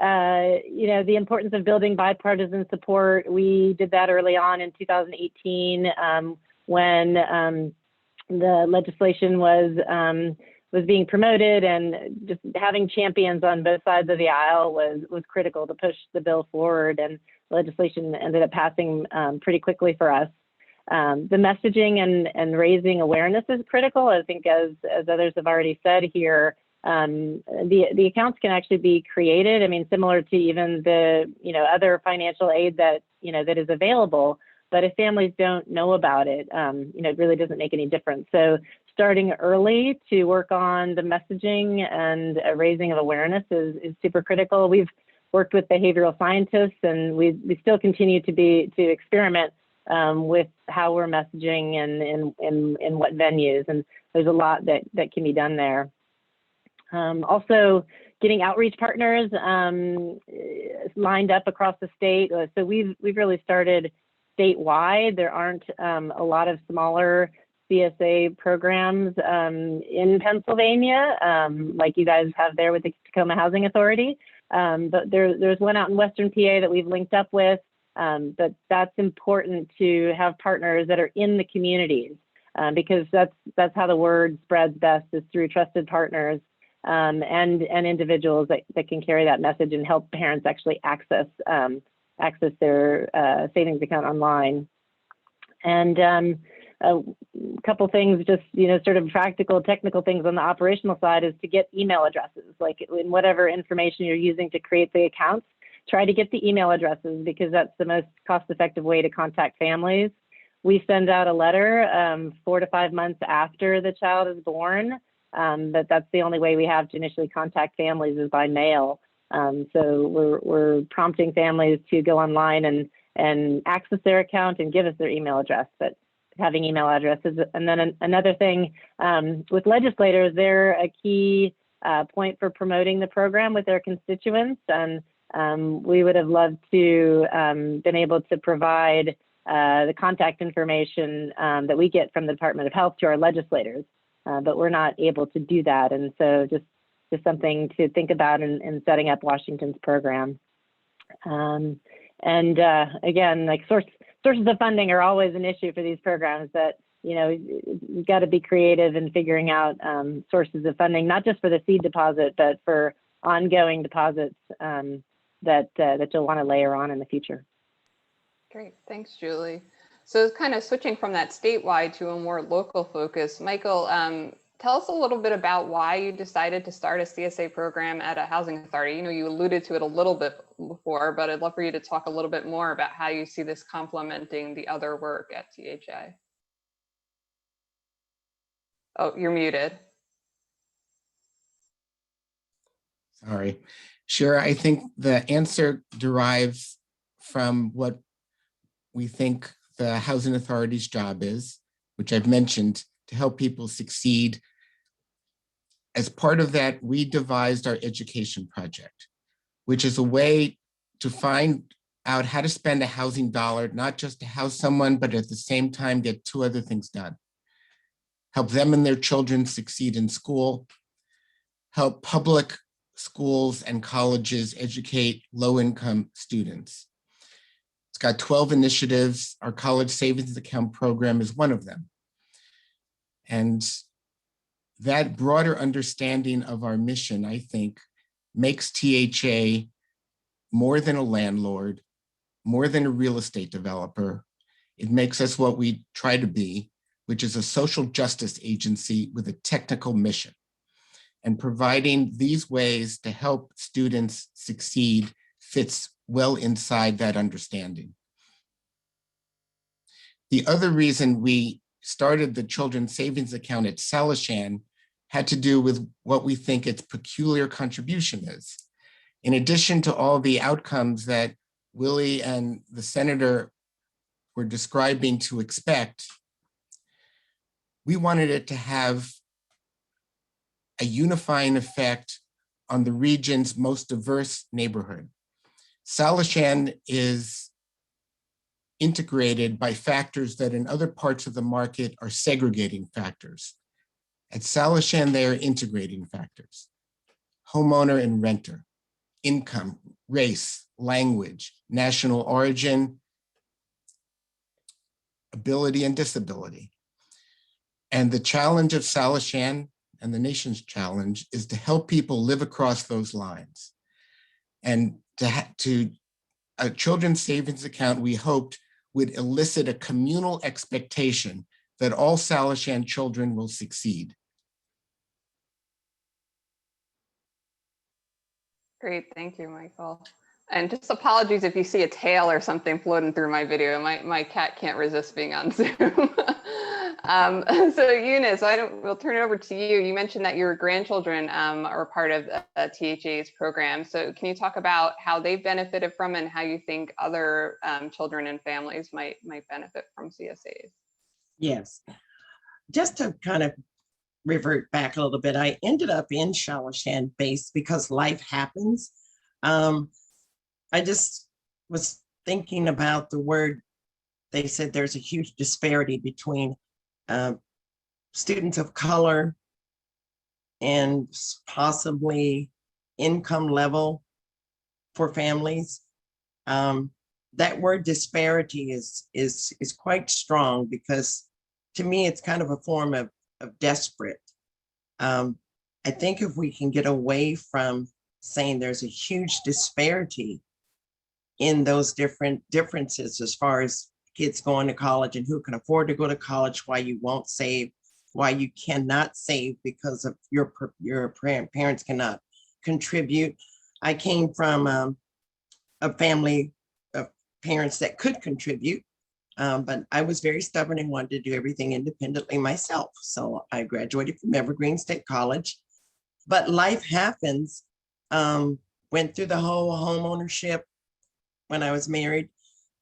The importance of building bipartisan support. We did that early on in 2018 when the legislation was being promoted, and just having champions on both sides of the aisle was critical to push the bill forward, and legislation ended up passing pretty quickly for us. The messaging and raising awareness is critical. I think as others have already said here, the accounts can actually be created. I mean, similar to even the other financial aid that is available. But if families don't know about it, it really doesn't make any difference. So starting early to work on the messaging and raising of awareness is super critical. We've worked with behavioral scientists, and we still continue to experiment with how we're messaging and in what venues. And there's a lot that can be done there. Also, getting outreach partners lined up across the state. So we've really started statewide. There aren't a lot of smaller CSA programs in Pennsylvania, like you guys have there with the Tacoma Housing Authority. But there's one out in Western PA that we've linked up with. But that's important to have partners that are in the communities, because that's how the word spreads best, is through trusted partners and individuals that can carry that message and help parents actually access their savings account online. And a couple things, just sort of practical, technical things on the operational side, is to get email addresses. Like in whatever information you're using to create the accounts, try to get the email addresses, because that's the most cost-effective way to contact families. We send out a letter 4 to 5 months after the child is born, but that's the only way we have to initially contact families, is by mail. So we're prompting families to go online and access their account and give us their email address, but having email addresses. And then another thing, with legislators, they're a key point for promoting the program with their constituents. And we would have loved to been able to provide the contact information that we get from the Department of Health to our legislators, but we're not able to do that. And so just something to think about in setting up Washington's program. Again, like sources of funding are always an issue for these programs, that, you know, you've got to be creative in figuring out sources of funding, not just for the seed deposit, but for ongoing deposits that you'll want to layer on in the future. Great, thanks, Julie. So kind of switching from that statewide to a more local focus, Michael, tell us a little bit about why you decided to start a CSA program at a housing authority. You know, you alluded to it a little bit before, but I'd love for you to talk a little bit more about how you see this complementing the other work at THA. Oh, you're muted. Sorry. Sure, I think the answer derives from what we think the housing authority's job is, which I've mentioned, to help people succeed. As part of that, we devised our education project, which is a way to find out how to spend a housing dollar, not just to house someone, but at the same time get two other things done. Help them and their children succeed in school, help public schools and colleges educate low-income students. It's got 12 initiatives. Our college savings account program is one of them. And that broader understanding of our mission, I think, makes THA more than a landlord, more than a real estate developer. It makes us what we try to be, which is a social justice agency with a technical mission. And providing these ways to help students succeed fits well inside that understanding. The other reason we started the Children's Savings Account at Salishan had to do with what we think its peculiar contribution is. In addition to all the outcomes that Willie and the senator were describing to expect, we wanted it to have a unifying effect on the region's most diverse neighborhood. Salishan is integrated by factors that in other parts of the market are segregating factors. At Salishan, they are integrating factors: homeowner and renter, income, race, language, national origin, ability and disability. And the challenge of Salishan, and the nation's challenge, is to help people live across those lines. And to a children's savings account, we hoped would elicit a communal expectation that all Salishan children will succeed. Great, thank you, Michael. And just apologies if you see a tail or something floating through my video. My cat can't resist being on Zoom. So Eunice, we'll turn it over to you. You mentioned that your grandchildren are part of THA's program. So can you talk about how they've benefited from it and how you think other children and families might benefit from CSAs? Yes, just to kind of revert back a little bit, I ended up in Salishan base because life happens. I just was thinking about the word, they said there's a huge disparity between students of color and possibly income level for families. That word disparity is quite strong, because to me, it's kind of a form of desperate. I think if we can get away from saying there's a huge disparity in those differences as far as kids going to college and who can afford to go to college, why you won't save, why you cannot save because of your parents cannot contribute. I came from a family of parents that could contribute, but I was very stubborn and wanted to do everything independently myself. So I graduated from Evergreen State College, but life happens. Went through the whole home ownership when I was married,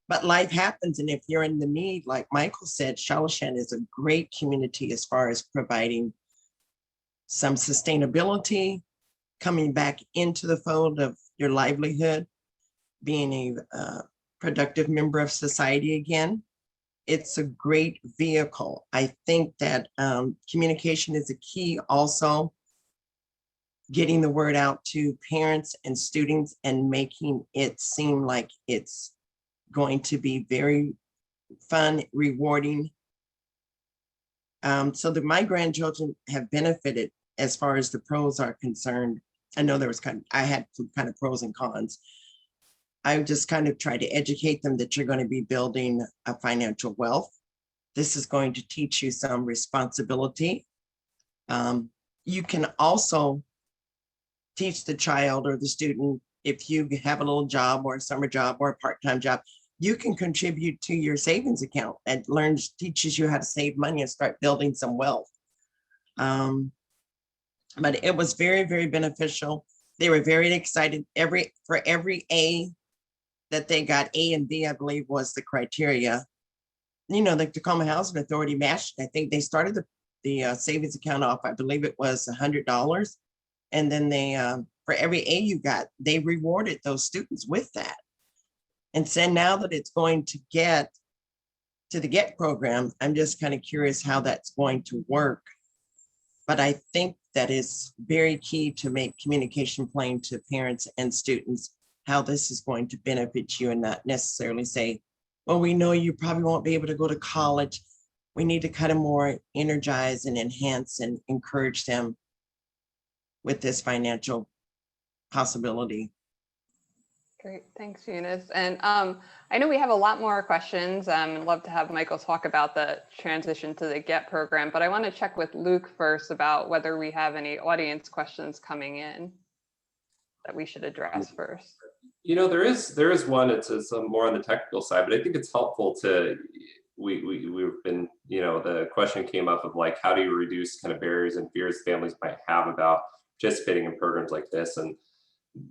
but life happens. And if you're in the need, like Michael said, Salishan is a great community as far as providing some sustainability, coming back into the fold of your livelihood, being a productive member of society again. it's a great vehicle. I think that communication is a key also. Getting the word out to parents and students and making it seem like it's going to be very fun, rewarding. So that my grandchildren have benefited as far as the pros are concerned. I know there was I had some kind of pros and cons. I just kind of try to educate them that you're going to be building a financial wealth. This is going to teach you some responsibility. You can also teach the child or the student, if you have a little job or a summer job or a part-time job, you can contribute to your savings account and teaches you how to save money and start building some wealth. But it was very, very beneficial. They were very excited. For every A that they got, A and B, I believe, was the criteria. You know, the Tacoma Housing Authority matched. I think they started the savings account off, I believe it was $100. And then they, for every A you got, they rewarded those students with that. And so now that it's going to get to the GET program, I'm just kind of curious how that's going to work. But I think that is very key to make communication plain to parents and students, how this is going to benefit you and not necessarily say, well, we know you probably won't be able to go to college. We need to kind of more energize and enhance and encourage them with this financial possibility. Great, thanks, Eunice. And I know we have a lot more questions. I'd love to have Michael talk about the transition to the GET program, but I want to check with Luke first about whether we have any audience questions coming in that we should address first. You know, there is one. It's more on the technical side, but I think it's helpful to. We've been, you know, the question came up of like, how do you reduce kind of barriers and fears families might have about participating in programs like this, and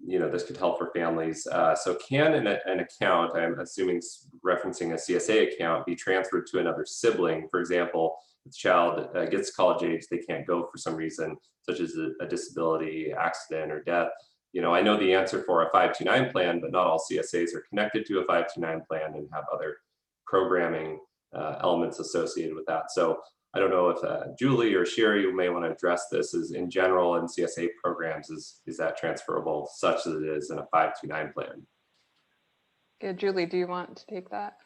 you know, this could help for families. So can an account, I'm assuming referencing a CSA account, be transferred to another sibling? For example, if the child gets college age, they can't go for some reason, such as a disability, accident, or death. You know, I know the answer for a 529 plan, but not all CSAs are connected to a 529 plan and have other programming elements associated with that. So I don't know if Julie or Sherry, you may want to address this. Is in general in CSA programs, is that transferable such as it is in a 529 plan? Good, Julie, do you want to take that?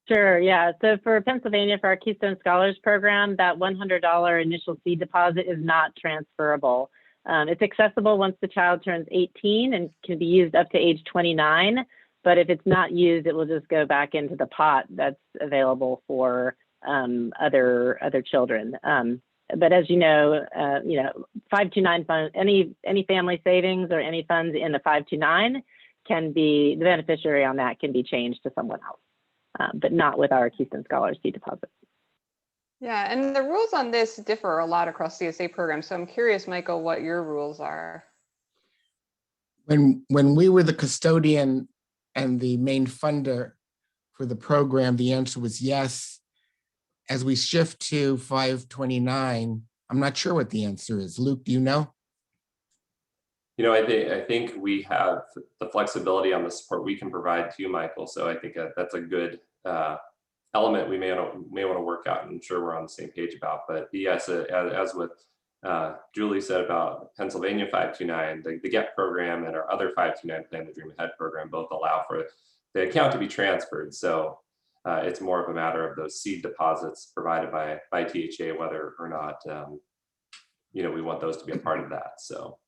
Sure, yeah. So for Pennsylvania, for our Keystone Scholars Program, that $100 initial seed deposit is not transferable. It's accessible once the child turns 18 and can be used up to age 29. But if it's not used, it will just go back into the pot that's available for other children. But as you know, 529 fund, any family savings or any funds in the 529 can be, the beneficiary on that can be changed to someone else, but not with our Keystone Scholars seed deposit. Yeah, and the rules on this differ a lot across CSA programs. So I'm curious, Michael, what your rules are. When we were the custodian and the main funder for the program, the answer was yes. As we shift to 529, I'm not sure what the answer is. Luke, do you know? You know, I think we have the flexibility on the support we can provide to you, Michael. So I think that's a good element we may want to work out, and I'm sure we're on the same page about. But yes, as with Julie said about Pennsylvania 529, the GET program and our other 529 plan, the Dream Ahead program, both allow for the account to be transferred. So it's more of a matter of those seed deposits provided by THA, whether or not you know, we want those to be a part of that. So,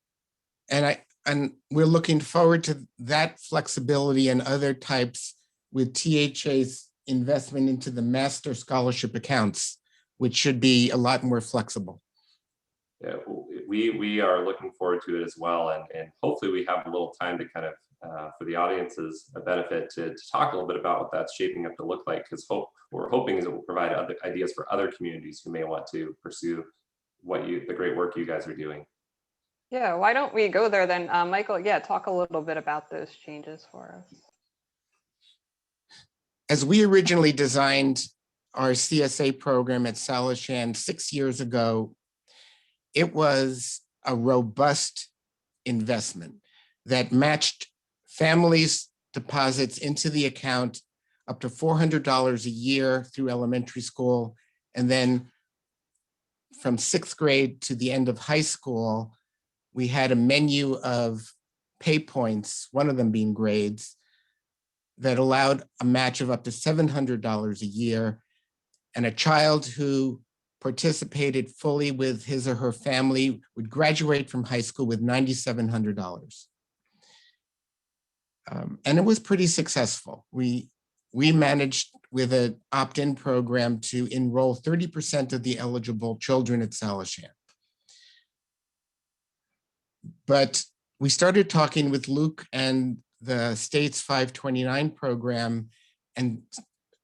and we're looking forward to that flexibility and other types with THA's investment into the master scholarship accounts, which should be a lot more flexible. Yeah, we are looking forward to it as well, and hopefully we have a little time to kind of for the audience's benefit to talk a little bit about what that's shaping up to look like, because we're hoping is it will provide other ideas for other communities who may want to pursue the great work you guys are doing. Yeah, why don't we go there then? Michael, yeah, talk a little bit about those changes for us. As we originally designed our CSA program at Salishan 6 years ago, it was a robust investment that matched families' deposits into the account up to $400 a year through elementary school. And then from 6th grade to the end of high school, we had a menu of pay points, one of them being grades, that allowed a match of up to $700 a year. And a child who participated fully with his or her family would graduate from high school with $9,700. And it was pretty successful. We managed with an opt-in program to enroll 30% of the eligible children at Salishan. But we started talking with Luke and the state's 529 program and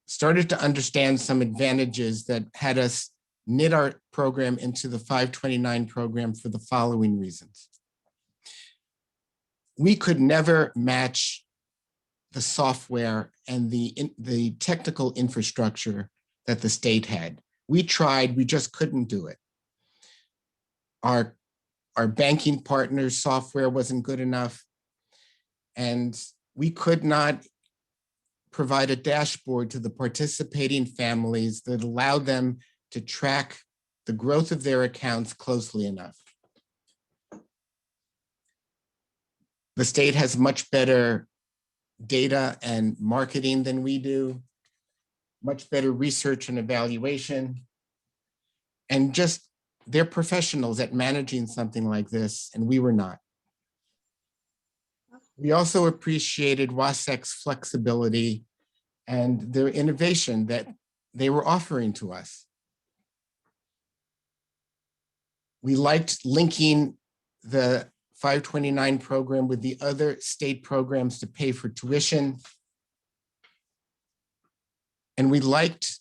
started to understand some advantages that had us knit our program into the 529 program for the following reasons. We could never match the software and the technical infrastructure that the state had. We tried, we just couldn't do it. Our banking partners' software wasn't good enough, and we could not provide a dashboard to the participating families that allowed them to track the growth of their accounts closely enough. The state has much better data and marketing than we do, much better research and evaluation, and just they're professionals at managing something like this, and we were not. We also appreciated WASEC's flexibility and their innovation that they were offering to us. We liked linking the 529 program with the other state programs to pay for tuition. And we liked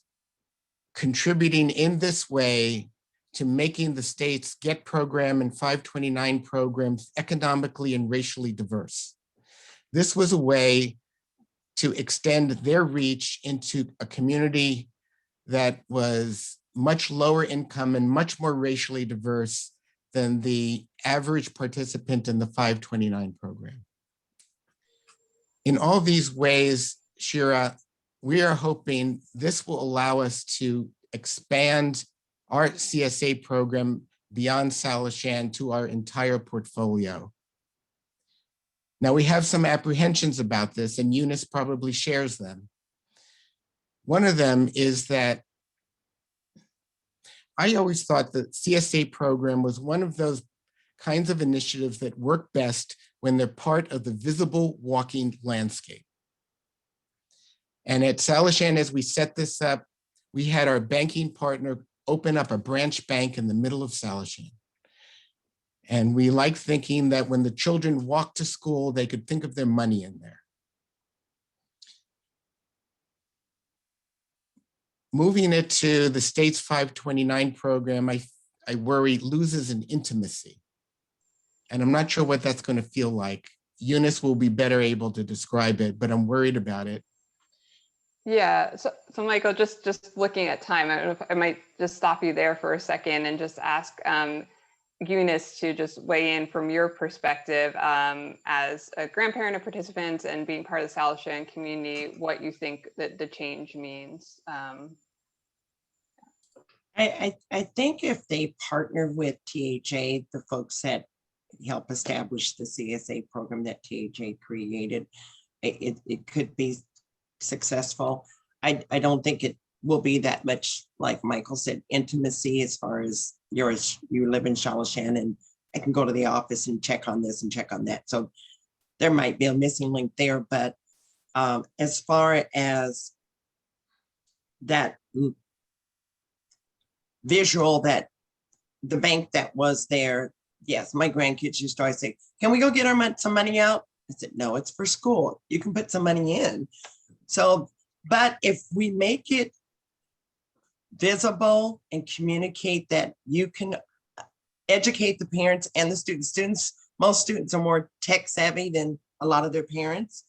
contributing in this way to making the state's GET program and 529 programs economically and racially diverse. This was a way to extend their reach into a community that was much lower income and much more racially diverse than the average participant in the 529 program. In all these ways, Shira, we are hoping this will allow us to expand our CSA program beyond Salishan to our entire portfolio. Now, we have some apprehensions about this, and Eunice probably shares them. One of them is that I always thought the CSA program was one of those kinds of initiatives that work best when they're part of the visible walking landscape. And at Salishan, as we set this up, we had our banking partner open up a branch bank in the middle of Salishan. And we like thinking that when the children walk to school, they could think of their money in there. Moving it to the state's 529 program, I worry loses an intimacy. And I'm not sure what that's going to feel like. Eunice will be better able to describe it, but I'm worried about it. Yeah, so Michael, just looking at time, I don't know if I might just stop you there for a second and just ask Eunice to just weigh in from your perspective as a grandparent of participants and being part of the Salishan community, what you think that the change means. I think if they partner with THA, the folks that help establish the CSA program that THA created, it could be successful. I don't think it will be that much, like Michael said, intimacy as far as you live in Salishan and I can go to the office and check on this and check on that. So there might be a missing link there, but as far as that visual that the bank that was there, yes, my grandkids used to always say, can we go get some money out? I said, no, it's for school. You can put some money in. So, but if we make it visible and communicate that you can educate the parents and the students, most students are more tech savvy than a lot of their parents.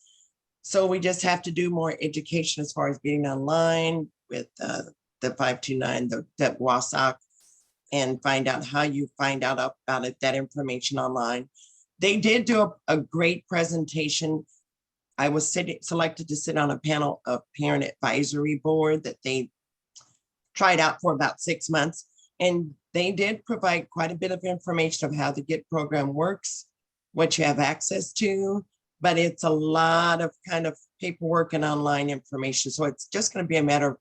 So we just have to do more education as far as getting online with the 529, the WASAC, and find out how you find out about it, that information online. They did do a great presentation I was selected to sit on a panel of parent advisory board that they tried out for about 6 months. And they did provide quite a bit of information of how the GET program works, what you have access to, but it's a lot of kind of paperwork and online information. So it's just going to be a matter of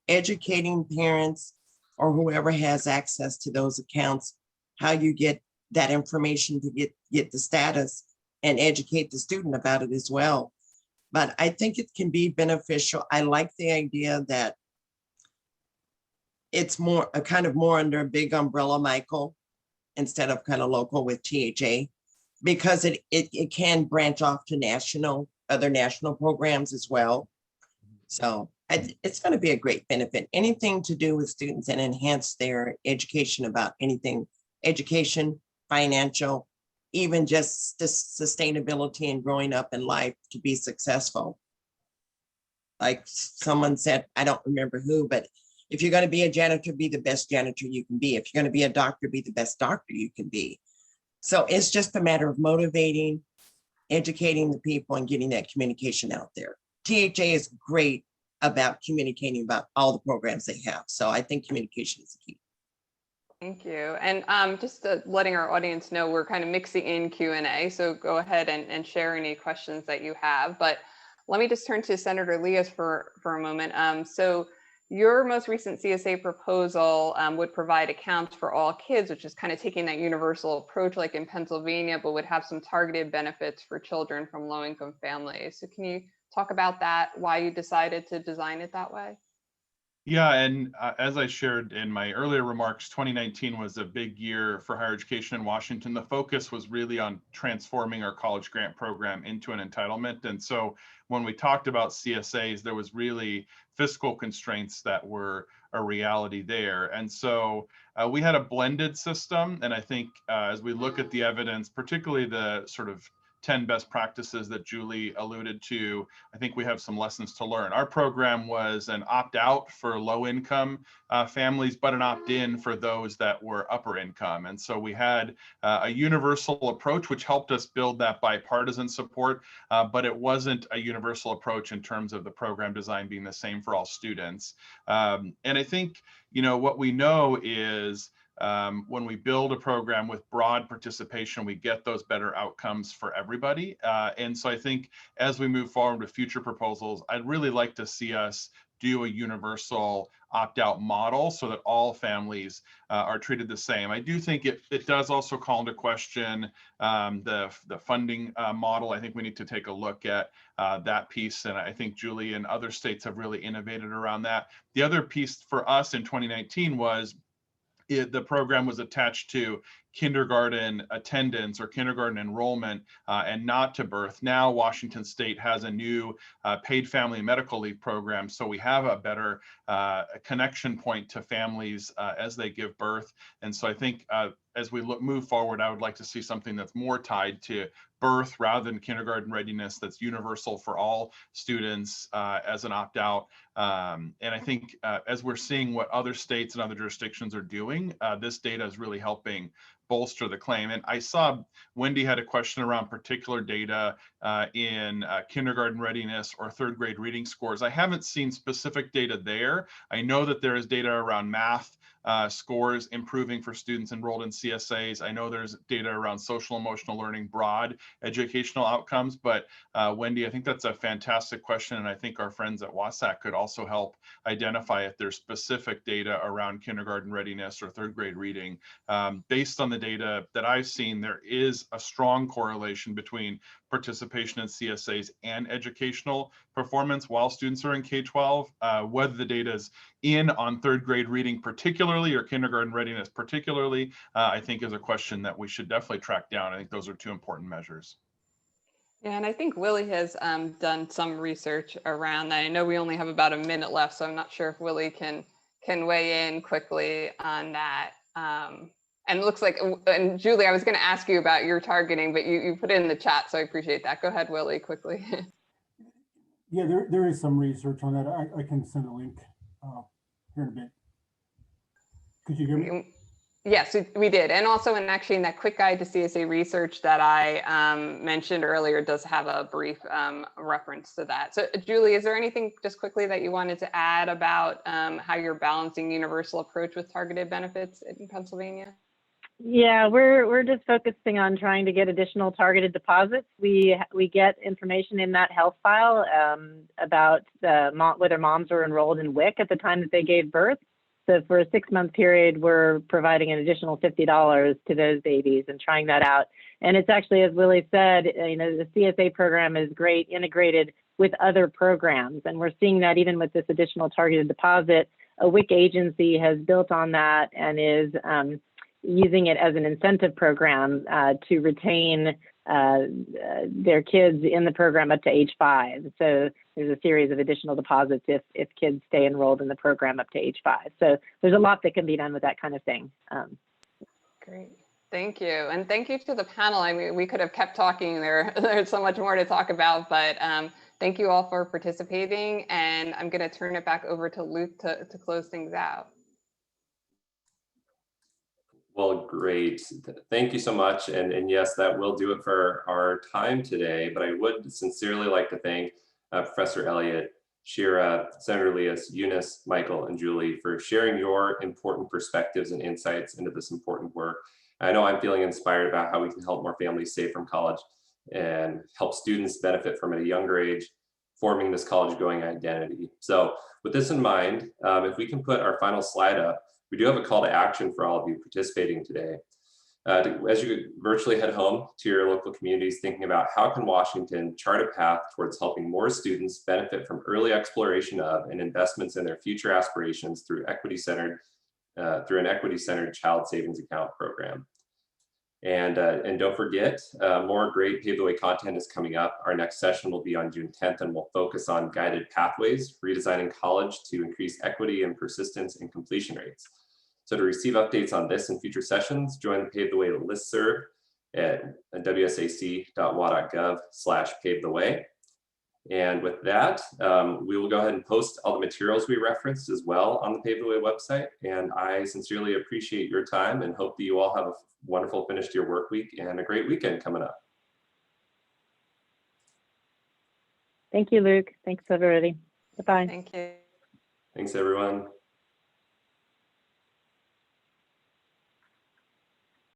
educating parents or whoever has access to those accounts, how you get that information to get the status and educate the student about it as well. But I think it can be beneficial. I like the idea that it's more a kind of more under a big umbrella, Michael, instead of kind of local with THA, because it can branch off to other national programs as well. So it's going to be a great benefit. Anything to do with students and enhance their education about anything, education, financial, even just sustainability and growing up in life to be successful. Like someone said, I don't remember who, but if you're going to be a janitor, be the best janitor you can be. If you're going to be a doctor, be the best doctor you can be. So it's just a matter of motivating, educating the people and getting that communication out there. THA is great about communicating about all the programs they have. So I think communication is the key. Thank you. And just letting our audience know, we're kind of mixing in Q&A. So go ahead and share any questions that you have. But let me just turn to Senator Leas for a moment. So your most recent CSA proposal would provide accounts for all kids, which is kind of taking that universal approach like in Pennsylvania, but would have some targeted benefits for children from low-income families. So can you talk about that, why you decided to design it that way? Yeah, and as I shared in my earlier remarks, 2019 was a big year for higher education in Washington. The focus was really on transforming our college grant program into an entitlement. And so when we talked about CSAs, there was really fiscal constraints that were a reality there. And so we had a blended system. And I think as we look at the evidence, particularly the sort of 10 best practices that Julie alluded to, I think we have some lessons to learn. Our program was an opt-out for low-income families, but an opt-in for those that were upper income. And so we had a universal approach, which helped us build that bipartisan support, but it wasn't a universal approach in terms of the program design being the same for all students. And I think, what we know is when we build a program with broad participation, we get those better outcomes for everybody. And so I think as we move forward with future proposals, I'd really like to see us do a universal opt-out model so that all families are treated the same. I do think it does also call into question the funding model. I think we need to take a look at that piece. And I think Julie and other states have really innovated around that. The other piece for us in 2019 was the program was attached to kindergarten attendance or kindergarten enrollment and not to birth. Now Washington State has a new paid family medical leave program, so we have a better connection point to families as they give birth. And so I think as we move forward, I would like to see something that's more tied to birth rather than kindergarten readiness, that's universal for all students as an opt-out. And I think as we're seeing what other states and other jurisdictions are doing, this data is really helping bolster the claim. And I saw Wendy had a question around particular data in kindergarten readiness or third grade reading scores. I haven't seen specific data there. I know that there is data around math scores improving for students enrolled in CSAs. I know there's data around social emotional learning, broad educational outcomes, but Wendy, I think that's a fantastic question. And I think our friends at WASAC could also help identify if there's specific data around kindergarten readiness or third grade reading. Based on the data that I've seen, there is a strong correlation between participation in CSAs and educational performance while students are in K-12. Whether the data is in on third grade reading particularly or kindergarten readiness particularly, I think is a question that we should definitely track down. I think those are two important measures. Yeah, and I think Willie has done some research around that. I know we only have about a minute left, so I'm not sure if Willie can weigh in quickly on that. And it looks like, and Julie, I was going to ask you about your targeting, but you put it in the chat, so I appreciate that. Go ahead, Willie, quickly. Yeah, there is some research on that. I can send a link here in a bit. Could you hear me? Yes, we did. And also actually in that quick guide to CSA research that I mentioned earlier does have a brief reference to that. So Julie, is there anything just quickly that you wanted to add about how you're balancing universal approach with targeted benefits in Pennsylvania? Yeah, we're just focusing on trying to get additional targeted deposits. We get information in that health file about whether moms are enrolled in WIC at the time that they gave birth. So for a 6-month period, we're providing an additional $50 to those babies and trying that out. And it's actually, as Willie said, the CSA program is great integrated with other programs. And we're seeing that even with this additional targeted deposit, a WIC agency has built on that and is using it as an incentive program to retain their kids in the program up to age 5. So there's a series of additional deposits if kids stay enrolled in the program up to age 5. So there's a lot that can be done with that kind of thing. Great. Thank you. And thank you to the panel. I mean, we could have kept talking there. There's so much more to talk about, but thank you all for participating. And I'm going to turn it back over to Luke to close things out. Well, great. Thank you so much. And yes, that will do it for our time today. But I would sincerely like to thank Professor Elliott, Shira, Senator Leas, Eunice, Michael, and Julie for sharing your important perspectives and insights into this important work. I know I'm feeling inspired about how we can help more families save from college and help students benefit from at a younger age, forming this college-going identity. So with this in mind, if we can put our final slide up, we do have a call to action for all of you participating today. As you virtually head home to your local communities, thinking about how can Washington chart a path towards helping more students benefit from early exploration of and investments in their future aspirations through an equity-centered child savings account program. And don't forget, more great Pave the Way content is coming up. Our next session will be on June 10th, and we'll focus on guided pathways, redesigning college to increase equity and persistence and completion rates. So to receive updates on this and future sessions, join the Pave the Way listserv at wsac.wa.gov/pavetheway. And with that, we will go ahead and post all the materials we referenced as well on the Pave the Way website. And I sincerely appreciate your time and hope that you all have a wonderful finish to your work week and a great weekend coming up. Thank you, Luke. Thanks, everybody. Bye-bye. Thank you. Thanks, everyone.